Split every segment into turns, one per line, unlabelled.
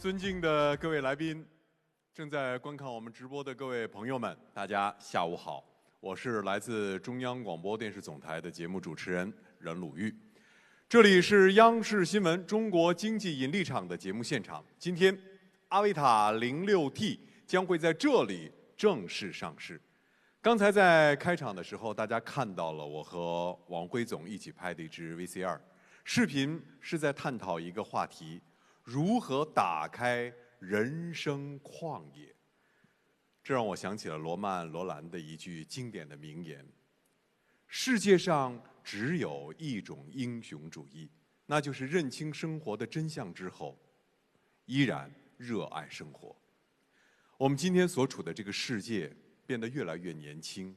尊敬的各位来宾，正在观看我们直播的各位朋友们，大家下午好，我是来自中央广播电视总台的节目主持人任鲁豫。这里是央视新闻中国经济引力场的节目现场。今天，阿维塔06T 将会在这里正式上市。刚才在开场的时候，大家看到了我和王辉总一起拍的一支 VCR， 视频是在探讨一个话题：如何打开人生旷野。这让我想起了罗曼·罗兰的一句经典的名言：世界上只有一种英雄主义，那就是认清生活的真相之后，依然热爱生活。我们今天所处的这个世界变得越来越年轻，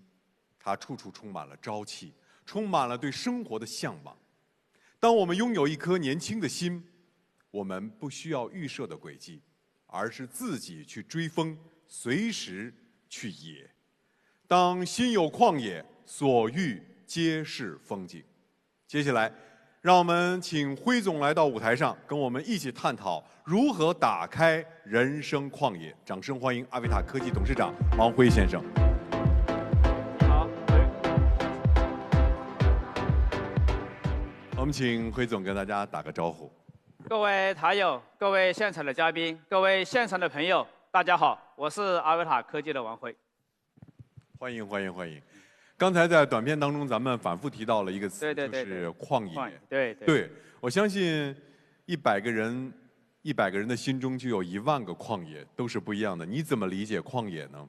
它处处充满了朝气，充满了对生活的向往。当我们拥有一颗年轻的心，我们不需要预设的轨迹，而是自己去追风，随时去野。当心有旷野，所遇皆是风景。接下来，让我们请辉总来到舞台上，跟我们一起探讨如何打开人生旷野。掌声欢迎阿维塔科技董事长王辉先生。
好，
我们请辉总跟大家打个招呼。
各位塔友，各位现场的嘉宾，各位现场的朋友，大家好，我是阿维塔科技的王辉。
欢迎欢迎欢迎！刚才在短片当中，咱们反复提到了一个词，
对
就是旷野。
对，
我相信100个人的心中就有10000个旷野，都是不一样的。你怎么理解旷野呢？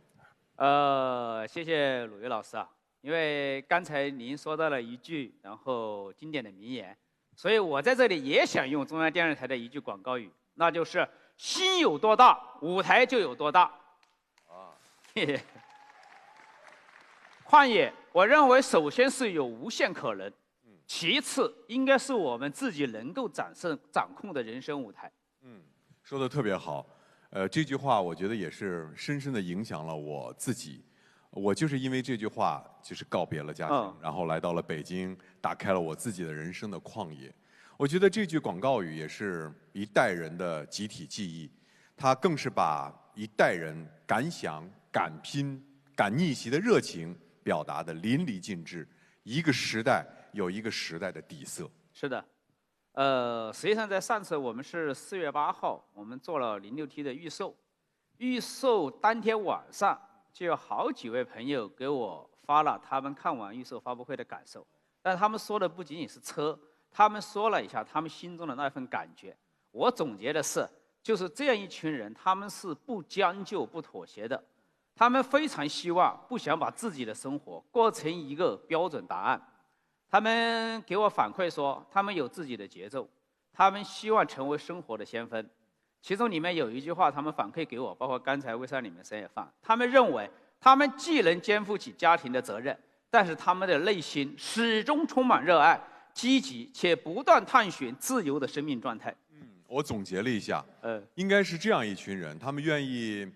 谢谢鲁豫老师啊，因为刚才您说到了一句，然后经典的名言，所以我在这里也想用中央电视台的一句广告语，那就是“心有多大，舞台就有多大”。啊，谢谢。旷野，我认为首先是有无限可能，其次应该是我们自己能够掌控的人生舞台。
说得特别好。这句话我觉得也是深深地影响了我自己。我就是因为这句话，就是告别了家庭，然后来到了北京，打开了我自己的人生的旷野。我觉得这句广告语也是一代人的集体记忆，它更是把一代人敢想、敢拼、敢逆袭的热情表达得淋漓尽致。一个时代有一个时代的底色。
是的，实际上在上次我们是4月8号，我们做了06T 的预售，预售当天晚上就有好几位朋友给我发了他们看完预售发布会的感受，但他们说的不仅仅是车，他们说了一下他们心中的那份感觉。我总结的是，就是这样一群人，他们是不将就、不妥协的。他们非常希望，不想把自己的生活过成一个标准答案。他们给我反馈说，他们有自己的节奏，他们希望成为生活的先锋。其中里面有一句话，他们反馈给我，包括刚才微商里面谁也放，他们认为他们既能肩负起家庭的责任，但是他们的内心始终充满热爱、积极且不断探寻自由的生命状态。
我总结了一下，应该是这样一群人，他们愿意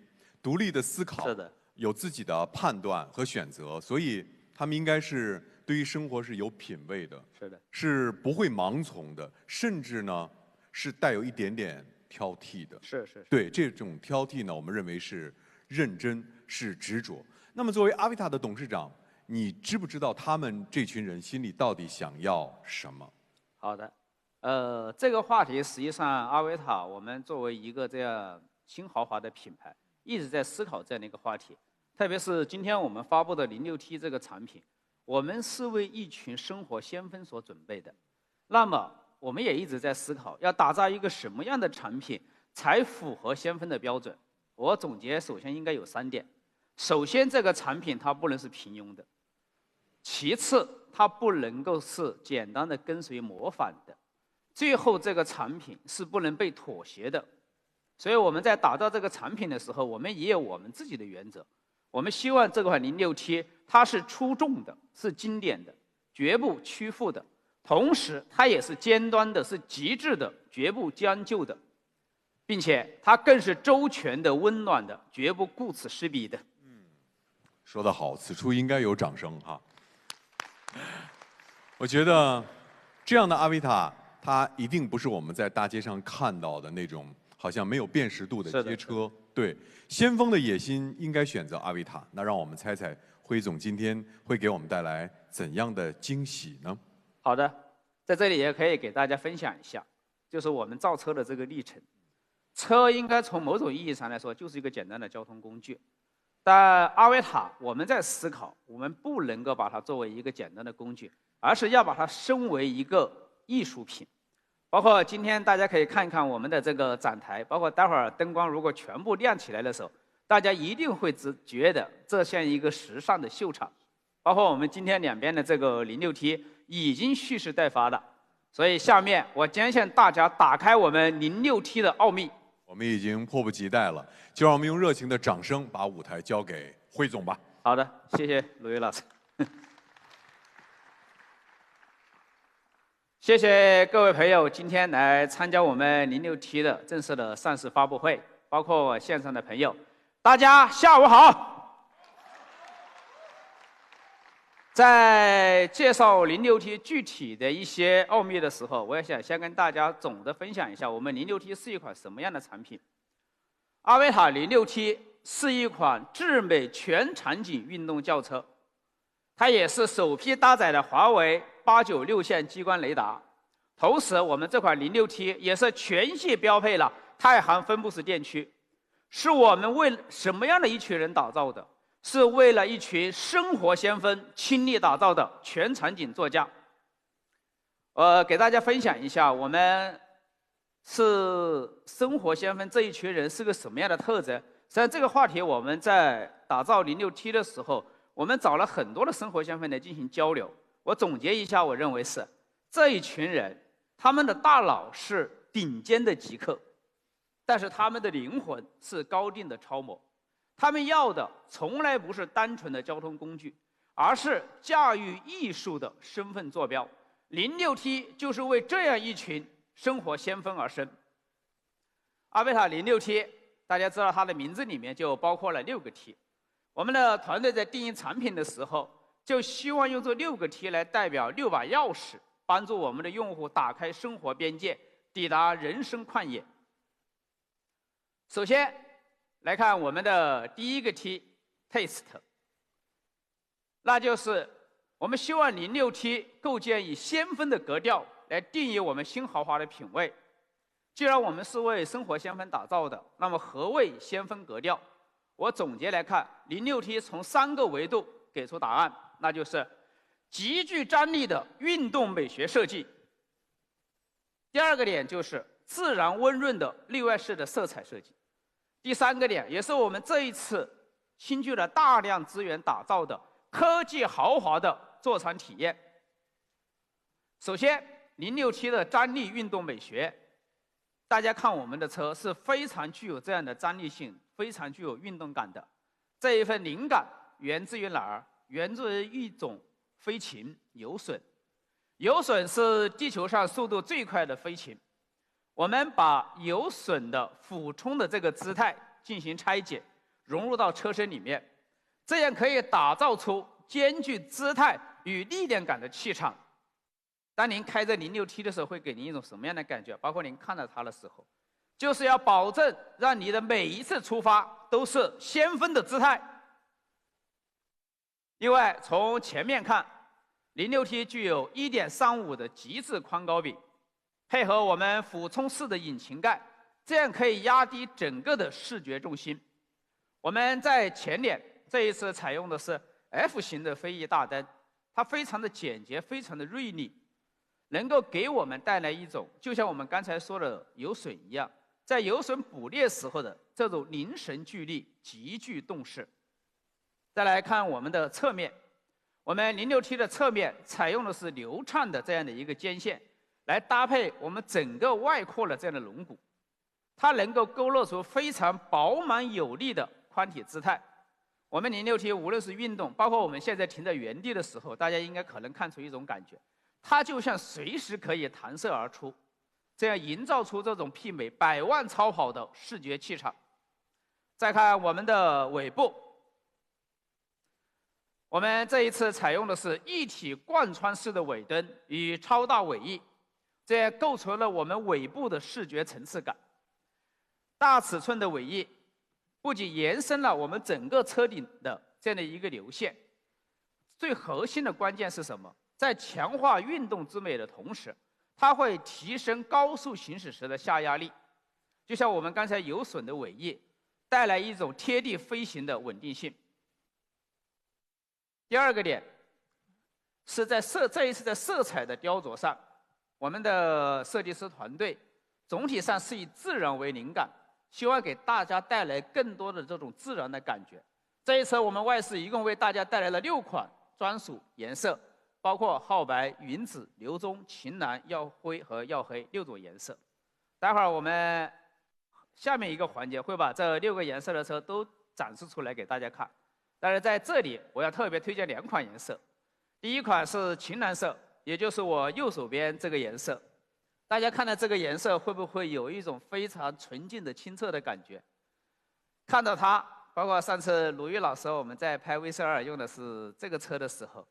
独立的思考，
是的，
有自己的判断和选择，所以他们应该是对于生活是有品位的，
是的，
是不会盲从的，甚至呢是带有一点点挑剔的。
是。
对这种挑剔呢，我们认为是认真，是执着。那么作为阿维塔的董事长，你知不知道他们这群人心里到底想要什么？
好的，这个话题实际上阿维塔我们作为一个这样新豪华的品牌，一直在思考这样的一个话题。特别是今天我们发布的06T 这个产品，我们是为一群生活先锋所准备的。那么我们也一直在思考，要打造一个什么样的产品才符合先锋的标准。我总结首先应该有3点。首先，这个产品它不能是平庸的；其次，它不能够是简单的跟随模仿的；最后，这个产品是不能被妥协的。所以我们在打造这个产品的时候，我们也有我们自己的原则。我们希望这款06T它是出众的，是经典的，绝不屈服的，同时它也是尖端的，是极致的，绝不将就的，并且它更是周全的、温暖的，绝不顾此失彼的。
说得好，此处应该有掌声哈。我觉得这样的阿维塔，它一定不是我们在大街上看到的那种好像没有辨识度的街
是
车。对，先锋的野心应该选择阿维塔。那让我们猜猜，辉总今天会给我们带来怎样的惊喜呢？
好的，在这里也可以给大家分享一下，就是我们造车的这个历程。车应该从某种意义上来说就是一个简单的交通工具，但阿维塔我们在思考，我们不能够把它作为一个简单的工具，而是要把它升为一个艺术品。包括今天大家可以看一看我们的这个展台，包括待会儿灯光如果全部亮起来的时候，大家一定会觉得这像一个时尚的秀场。包括我们今天两边的这个06梯已经蓄势待发了，所以下面我将向大家打开我们06梯的奥秘。
我们已经迫不及待了，就让我们用热情的掌声把舞台交给辉总吧。
好的，谢谢鲁豫老师。谢谢各位朋友今天来参加我们06T的正式的上市发布会，包括线上的朋友，大家下午好。在介绍06T具体的一些奥秘的时候，我也想先跟大家总的分享一下我们06T是一款什么样的产品。阿维塔06T是一款智美全场景运动轿车，它也是首批搭载了华为896线激光雷达，同时我们这款06T也是全系标配了太行分布式电驱，是我们为什么样的一群人打造的？是为了一群生活先锋倾力打造的全场景座驾。给大家分享一下，我们是生活先锋这一群人是个什么样的特征？实际上，这个话题我们在打造06T的时候，我们找了很多的生活先锋来进行交流。我总结一下，我认为是这一群人，他们的大脑是顶尖的极客，但是他们的灵魂是高定的超模。他们要的从来不是单纯的交通工具，而是驾驭艺术的身份坐标。06T 就是为这样一群生活先锋而生。阿维塔06T，大家知道它的名字里面就包括了6个 T。我们的团队在定义产品的时候，就希望用这6个 T 来代表6把钥匙，帮助我们的用户打开生活边界，抵达人生旷野。首先来看我们的第一个 T，Taste， 那就是我们希望06T构建以先锋的格调来定义我们新豪华的品味。既然我们是为生活先锋打造的，那么何谓先锋格调？我总结来看，06T从3个维度给出答案，那就是极具张力的运动美学设计。第2个点就是自然温润的内外饰的色彩设计。第3个点也是我们这一次倾注了大量资源打造的科技豪华的座舱体验。首先，06T的张力运动美学，大家看我们的车是非常具有这样的张力性，非常具有运动感的。这一份灵感源自于哪儿？源自于一种飞禽——游隼。游隼是地球上速度最快的飞禽。我们把游隼的俯冲的这个姿态进行拆解，融入到车身里面，这样可以打造出兼具姿态与力量感的气场。当您开着06T的时候，会给您一种什么样的感觉？包括您看到它的时候，就是要保证让你的每一次出发都是先锋的姿态。另外，从前面看，06T具有1.35的极致宽高比，配合我们俯冲式的引擎盖，这样可以压低整个的视觉重心。我们在前脸这一次采用的是 F 型的飞翼大灯，它非常的简洁，非常的锐利，能够给我们带来一种就像我们刚才说的游隼一样，在游隼捕猎时候的这种凝神聚力，极具动势。再来看我们的侧面，我们06T的侧面采用的是流畅的这样的一个肩线，来搭配我们整个外扩的这样的龙骨，它能够勾勒出非常饱满有力的宽体姿态。我们06T无论是运动，包括我们现在停在原地的时候，大家应该可能看出一种感觉，它就像随时可以弹射而出，这样营造出这种媲美100万超跑的视觉气场。再看我们的尾部，我们这一次采用的是一体贯穿式的尾灯与超大尾翼，这样构成了我们尾部的视觉层次感。大尺寸的尾翼不仅延伸了我们整个车顶的这样的一个流线，最核心的关键是什么？在强化运动之美的同时，它会提升高速行驶时的下压力，就像我们刚才有损的尾翼，带来一种贴地飞行的稳定性。第二个点是这一次在色彩的雕琢上，我们的设计师团队总体上是以自然为灵感，希望给大家带来更多的这种自然的感觉。这一次我们外饰一共为大家带来了6款专属颜色，包括皓白、云紫、鎏棕、秦蓝、耀灰和耀黑6种颜色。待会儿我们下面一个环节会把这6个颜色的车都展示出来给大家看。但是在这里我要特别推荐2款颜色，第一款是秦蓝色，也就是我右手边这个颜色。大家看到这个颜色会不会有一种非常纯净的清澈的感觉？看到它，包括上次鲁豫老师我们在拍 V12用的是这个车的时候，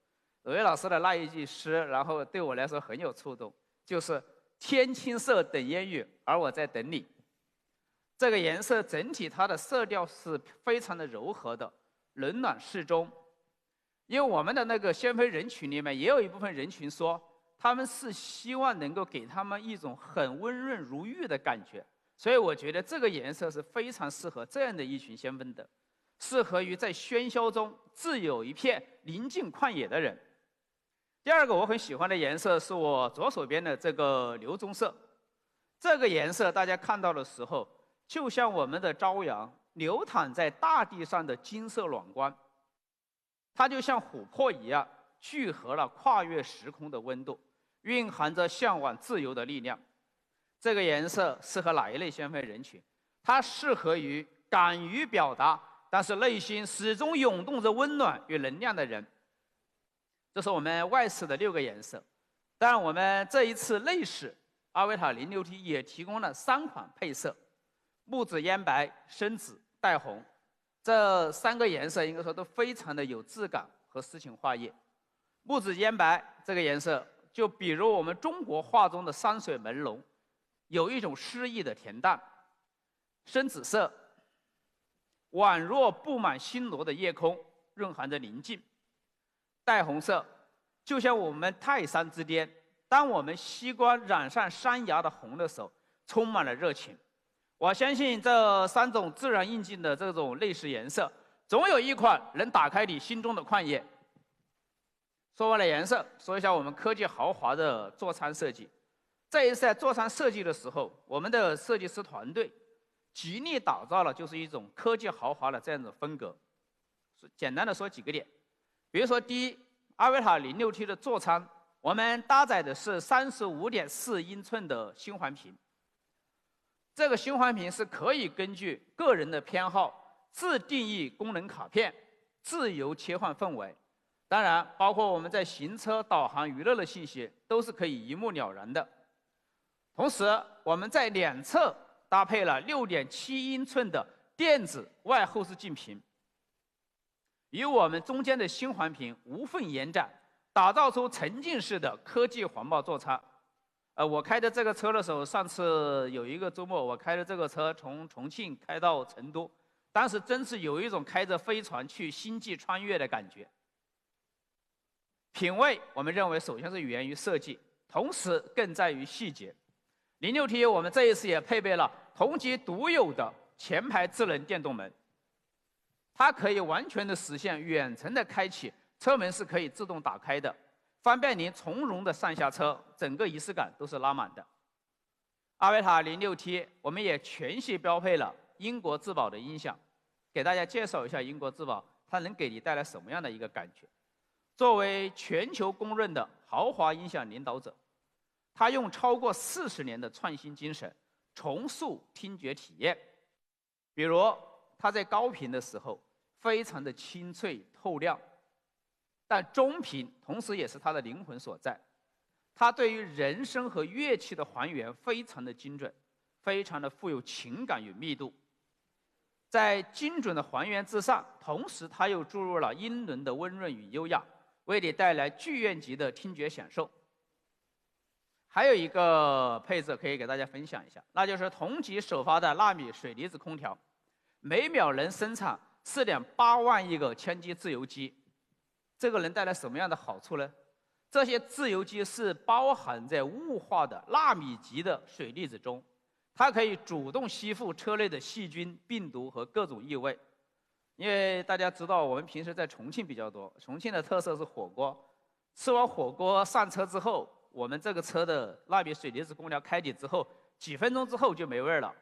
鲁豫老师的那一句诗，然后对我来说很有触动，就是天青色等烟雨，而我在等你。这个颜色整体它的色调是非常的柔和的，冷暖适中。因为我们的那个先锋人群里面也有一部分人群说，他们是希望能够给他们一种很温润如玉的感觉，所以我觉得这个颜色是非常适合这样的一群先锋的，适合于在喧嚣中自有一片宁静旷野的人。第二个我很喜欢的颜色是我左手边的这个鎏棕色，这个颜色大家看到的时候，就像我们的朝阳流淌在大地上的金色暖光，它就像琥珀一样，聚合了跨越时空的温度，蕴含着向往自由的力量。这个颜色适合哪一类先锋人群？它适合于敢于表达，但是内心始终涌动着温暖与能量的人。这是我们外饰的6个颜色。当然，我们这一次内饰阿维塔 06T 也提供了3款配色：木质烟白、深紫、带红。这3个颜色应该说都非常的有质感和诗情画意。木质烟白这个颜色，就比如我们中国画中的山水朦胧，有一种诗意的恬淡。深紫色宛若布满星罗的夜空，蕴含着宁静。带红色就像我们泰山之巅，当我们西瓜染上山崖的红的时候，充满了热情。我相信这3种自然印记的这种内饰颜色，总有一款能打开你心中的旷野。说完了颜色，说一下我们科技豪华的座舱设计。这一次在座舱设计的时候，我们的设计师团队极力打造了就是一种科技豪华的这样的风格。简单的说几个点，比如说第一，阿维塔 06T 的座舱，我们搭载的是35.4英寸的星环屏。这个星环屏是可以根据个人的偏好自定义功能卡片，自由切换氛围。当然，包括我们在行车、导航、娱乐的信息都是可以一目了然的。同时，我们在2侧搭配了6.7英寸的电子外后视镜屏，与我们中间的星环屏无缝延展，打造出沉浸式的科技环抱座舱。我开的这个车的时候，上次有一个周末，我开的这个车从重庆开到成都，当时真是有一种开着飞船去星际穿越的感觉。品味，我们认为首先是源于设计，同时更在于细节。06T 我们这一次也配备了同级独有的前排智能电动门，它可以完全的实现远程的开启，车门是可以自动打开的，方便您从容的上下车，整个仪式感都是拉满的。阿维塔 06T 我们也全系标配了英国质保的音响，给大家介绍一下英国质保它能给你带来什么样的一个感觉。作为全球公认的豪华音响领导者，它用超过40年的创新精神重塑听觉体验。比如它在高频的时候非常的清脆透亮，但中频同时也是它的灵魂所在。它对于人声和乐器的还原非常的精准，非常的富有情感与密度。在精准的还原之上，同时它又注入了英伦的温润与优雅，为你带来剧院级的听觉享受。还有一个配置可以给大家分享一下，那就是同级首发的纳米水离子空调，每秒能生产4.8万亿个千机自由基。这个能带来什么样的好处呢？这些自由基是包含在雾化的纳米级的水粒子中，它可以主动吸附车内的细菌、病毒和各种异味。因为大家知道，我们平时在重庆比较多，重庆的特色是火锅。吃完火锅上车之后，我们这个车的纳米水离子空调开启之后，几分钟之后就没味儿了。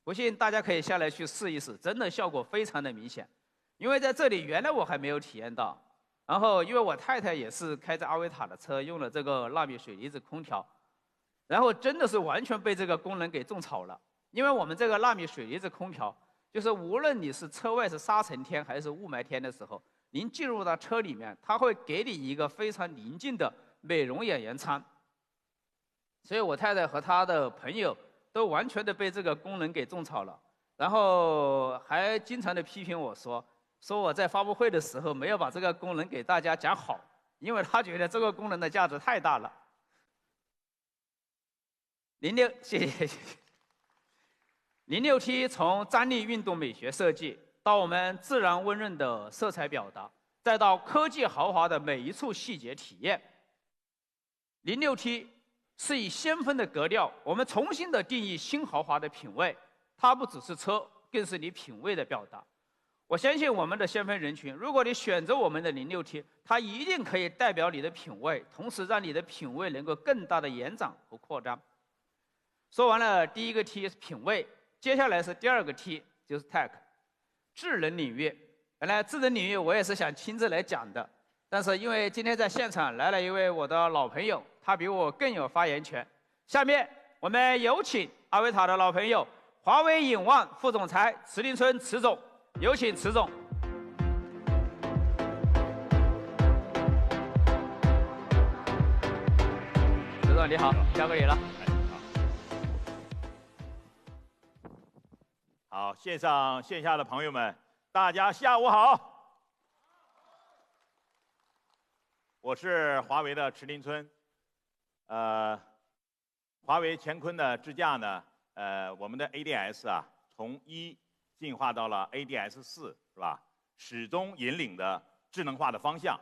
不信大家可以下来去试一试，真的效果非常的明显。因为在这里原来我还没有体验到，然后因为我太太也是开着阿维塔的车，用了这个纳米水离子空调，然后真的是完全被这个功能给种草了。因为我们这个纳米水离子空调，就是无论你是车外是沙尘天还是雾霾天的时候，您进入到车里面，它会给你一个非常宁静的美容养颜舱。所以我太太和她的朋友都完全的被这个功能给种草了，然后还经常的批评我说我在发布会的时候没有把这个功能给大家讲好，因为他觉得这个功能的价值太大了。谢谢。06T 从张力运动美学设计到我们自然温润的色彩表达，再到科技豪华的每一处细节体验。06T 是以先锋的格调，我们重新的定义新豪华的品味。它不只是车，更是你品味的表达。我相信我们的先锋人群，如果你选择我们的06T，它一定可以代表你的品味，同时让你的品味能够更大的延展和扩张。说完了第一个 T 是品味，接下来是第二个 T， 就是 Tech， 智能领域。本来智能领域我也是想亲自来讲的，但是因为今天在现场来了一位我的老朋友，他比我更有发言权。下面我们有请阿维塔的老朋友，华为影望副总裁池林春池总，有请池总。池总你好，交给你了。
好，线上线下的朋友们，大家下午好。我是华为的池林春。华为乾坤的支架呢，我们的 ADS 啊，从1进化到了 ADS4，是吧？始终引领的智能化的方向。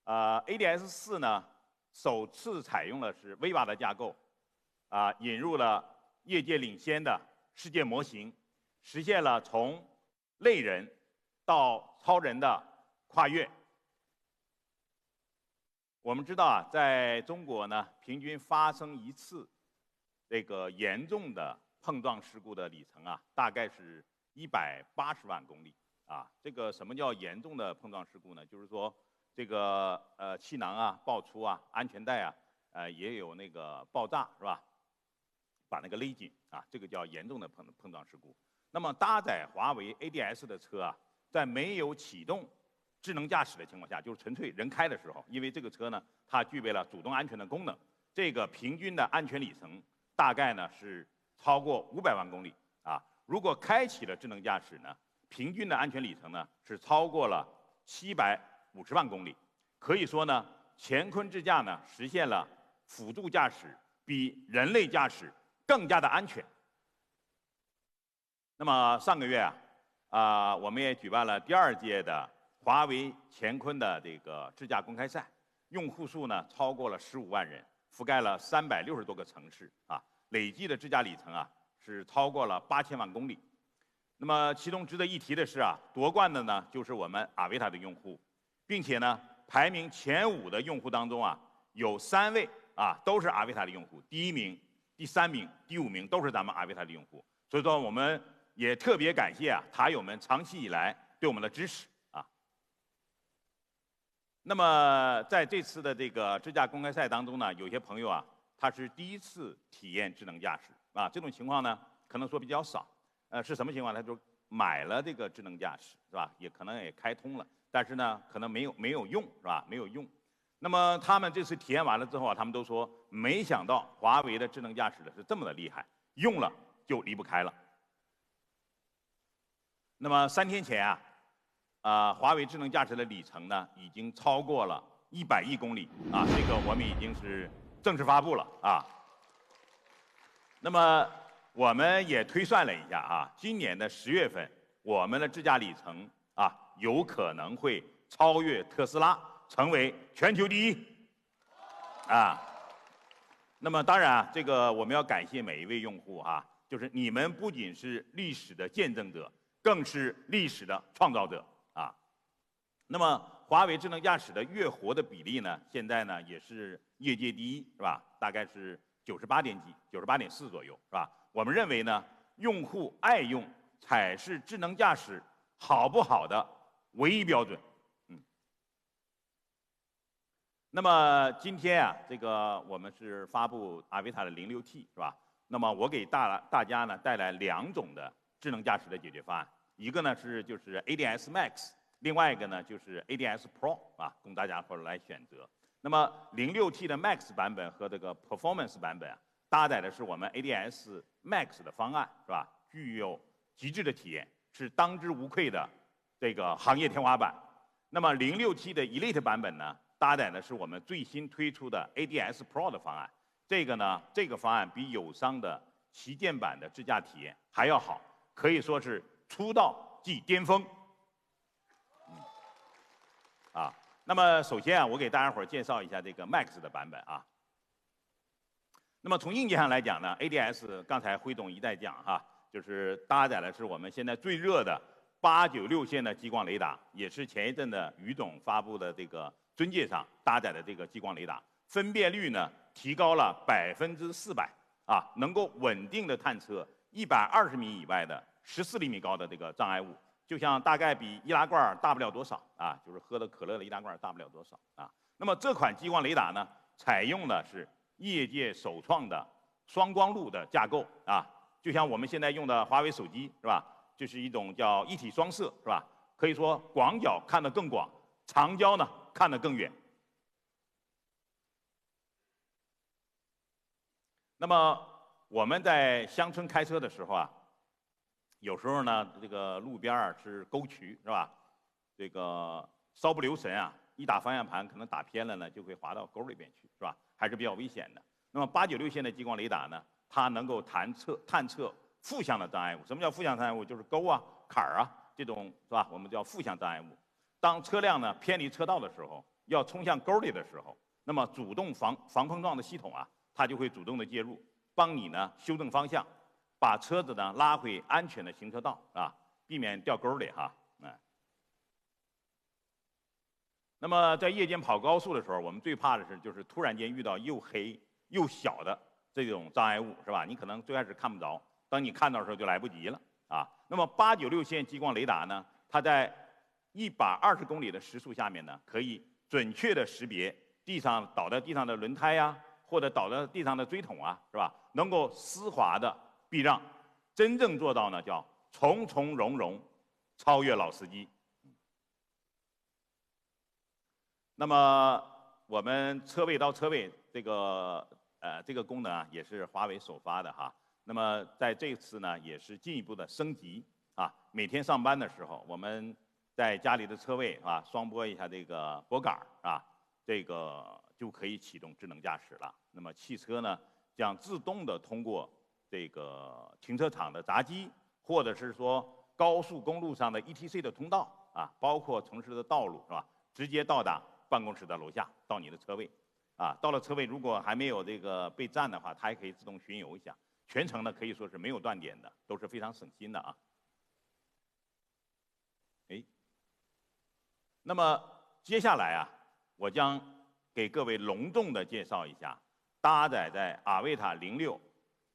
ADS4呢，首次采用的是 Viva 的架构，引入了业界领先的世界模型。实现了从类人到超人的跨越。我们知道啊，在中国呢，平均发生一次这个严重的碰撞事故的里程啊，大概是180万公里啊。这个什么叫严重的碰撞事故呢？就是说这个气囊啊爆出啊，安全带啊也有那个爆炸，是吧？把那个勒紧啊，这个叫严重的碰撞事故。那么搭载华为 ADS 的车啊，在没有启动智能驾驶的情况下，就是纯粹人开的时候，因为这个车呢，它具备了主动安全的功能，这个平均的安全里程大概呢是超过500万公里啊。如果开启了智能驾驶呢，平均的安全里程呢是超过了750万公里。可以说呢，乾坤支架呢实现了辅助驾驶比人类驾驶更加的安全。那么上个月我们也举办了第2届的华为乾坤的这个智驾公开赛，用户数呢超过了15万人，覆盖了360多个城市啊，累计的智驾里程是超过了8000万公里。那么其中值得一提的是夺冠的呢就是我们阿维塔的用户，并且呢排名前5的用户当中有3位都是阿维塔的用户，第1名、第3名、第5名都是咱们阿维塔的用户。所以说我们也特别感谢塔友们长期以来对我们的支持那么在这次的这个智驾公开赛当中呢，有些朋友他是第一次体验智能驾驶这种情况呢可能说比较少。是什么情况？他就买了这个智能驾驶，是吧？也可能也开通了，但是呢可能没有用，是吧？没有用。那么他们这次体验完了之后他们都说没想到华为的智能驾驶的是这么的厉害，用了就离不开了。那么3天前华为智能驾驶的里程呢，已经超过了100亿公里这个我们已经是正式发布了啊。那么我们也推算了一下啊，今年的10月份，我们的智驾里程啊有可能会超越特斯拉，成为全球第一啊。那么当然啊，这个我们要感谢每一位用户啊，就是你们不仅是历史的见证者，更是历史的创造者啊。那么华为智能驾驶的月活的比例呢，现在呢也是业界第一，是吧？大概是98点几，98.4左右，是吧？我们认为呢，用户爱用才是智能驾驶好不好的唯一标准。那么今天啊，这个我们是发布阿维塔的06T，是吧？那么我给大家呢带来2种的智能驾驶的解决方案，一个呢就是 ADS Max， 另外一个呢就是 ADS Pro 啊，供大家伙来选择。那么06T的 Max 版本和这个 Performance 版本啊，搭载的是我们 ADS Max 的方案，是吧？具有极致的体验，是当之无愧的这个行业天花板。那么06T的 Elite 版本呢，搭载的是我们最新推出的 ADS Pro 的方案。这个方案比友商的旗舰版的智驾体验还要好，可以说是出道即巅峰。那么首先啊，我给大家伙介绍一下这个 Max 的版本啊。那么从硬件上来讲呢 ，ADS 刚才辉总一再讲哈，就是搭载的是我们现在最热的896线的激光雷达，也是前一阵的于总发布的这个尊界上搭载的这个激光雷达，分辨率呢提高了400%啊，能够稳定的探测120米以外的14厘米高的这个障碍物，就像大概比易拉罐大不了多少啊，就是喝的可乐的易拉罐大不了多少啊。那么这款激光雷达呢，采用的是业界首创的双光路的架构啊，就像我们现在用的华为手机是吧？这是一种叫一体双摄是吧？可以说广角看得更广，长焦呢看得更远。那么我们在乡村开车的时候啊，有时候呢这个路边啊是沟渠是吧？这个稍不留神啊，一打方向盘可能打偏了呢，就会滑到沟里边去是吧？还是比较危险的。那么896线的激光雷达呢，它能够探测负向的障碍物。什么叫负向障碍物？就是沟啊、坎儿啊这种是吧？我们叫负向障碍物。当车辆呢偏离车道的时候，要冲向沟里的时候，那么主动防碰撞的系统啊，它就会主动的介入，帮你呢修正方向，把车子呢拉回安全的行车道啊，避免掉沟里哈。那么在夜间跑高速的时候，我们最怕的是就是突然间遇到又黑又小的这种障碍物，是吧？你可能最开始看不着，当你看到的时候就来不及了啊。那么896线激光雷达呢，它在120公里的时速下面呢，可以准确的识别倒在地上的轮胎呀，或者倒在地上的锥桶啊，是吧？能够丝滑的避让，真正做到呢叫从容容，超越老司机。那么我们车位到车位这个功能啊，也是华为首发的哈。那么在这次呢，也是进一步的升级啊。每天上班的时候，我们在家里的车位啊，双拨一下这个拨杆啊，这个就可以启动智能驾驶了。那么汽车呢，将自动的通过这个停车场的闸机，或者是说高速公路上的 ETC 的通道啊，包括城市的道路是吧，直接到达办公室的楼下，到你的车位，啊，到了车位如果还没有这个被占的话，它还可以自动巡游一下，全程呢可以说是没有断点的，都是非常省心的啊。那么接下来啊，我将给各位隆重的介绍一下搭载在阿维塔06T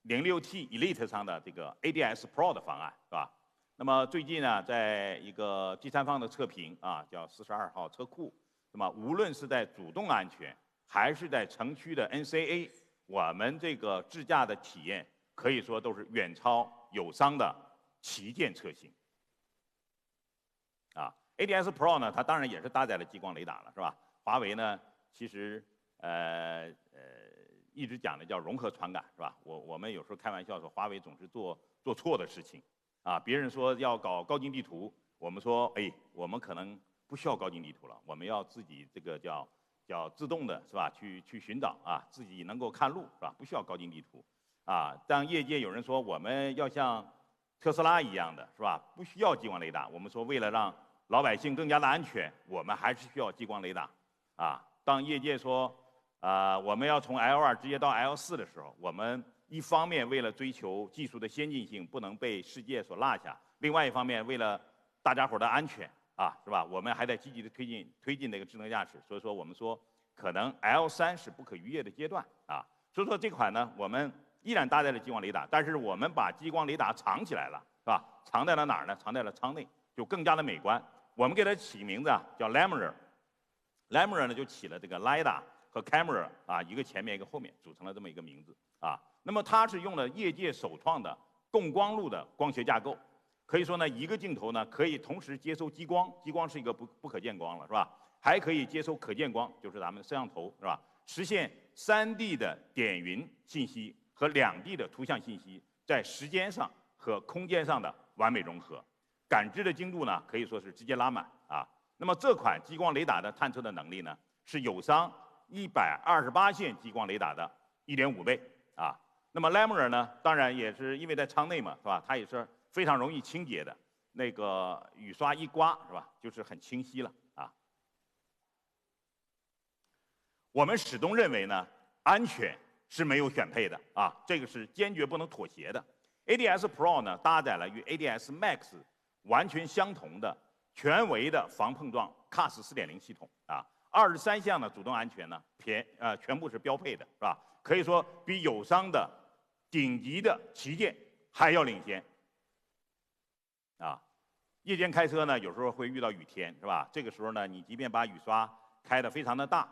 Elite 上的这个 ADS Pro 的方案，是吧？那么最近呢，在一个第三方的测评啊，叫42号车库。那么无论是在主动安全，还是在城区的 NCA， 我们这个智驾的体验可以说都是远超友商的旗舰车型。ADS Pro 呢，它当然也是搭载了激光雷达了，是吧？华为呢，其实一直讲的叫融合传感，是吧？我们有时候开玩笑说，华为总是做错的事情，啊，别人说要搞高精地图，我们说，我们可能不需要高精地图了，我们要自己这个叫叫自动的是吧？去寻找啊，自己能够看路是吧？不需要高精地图啊。当业界有人说我们要像特斯拉一样的是吧？不需要激光雷达。我们说为了让老百姓更加的安全，我们还是需要激光雷达啊。当业界说我们要从 L2直接到 L4的时候，我们一方面为了追求技术的先进性，不能被世界所落下；另外一方面，为了大家伙的安全是吧？我们还在积极的推进那个智能驾驶。所以说，我们说可能 L3是不可逾越的阶段啊。所以说这款呢，我们依然搭载了激光雷达，但是我们把激光雷达藏起来了，是吧？藏在了哪儿呢？藏在了舱内，就更加的美观。我们给它起名字叫 Lamera。Lamera 呢就起了这个 LiDAR 和 Camera 一个前面一个后面，组成了这么一个名字啊。那么它是用了业界首创的共光路的光学架构，可以说呢，一个镜头呢可以同时接收激光，激光是一个不可见光了，是吧？还可以接收可见光，就是咱们摄像头，是吧？实现3D 的点云信息和2D 的图像信息在时间上和空间上的完美融合，感知的精度呢可以说是直接拉满啊。那么这款激光雷达的探测的能力呢，是友商128线激光雷达的1.5倍啊。那么 Lamera 呢，当然也是因为在舱内嘛，是吧？它也是非常容易清洁的，那个雨刷一刮，是吧？就是很清晰了啊。我们始终认为呢，安全是没有选配的啊，这个是坚决不能妥协的。ADS Pro 呢，搭载了与 ADS Max 完全相同的全维的防碰撞 CAS 4.0系统啊，23项的主动安全呢，全部是标配的，是吧？可以说比友商的顶级的旗舰还要领先啊。夜间开车呢，有时候会遇到雨天，是吧？这个时候呢，你即便把雨刷开得非常的大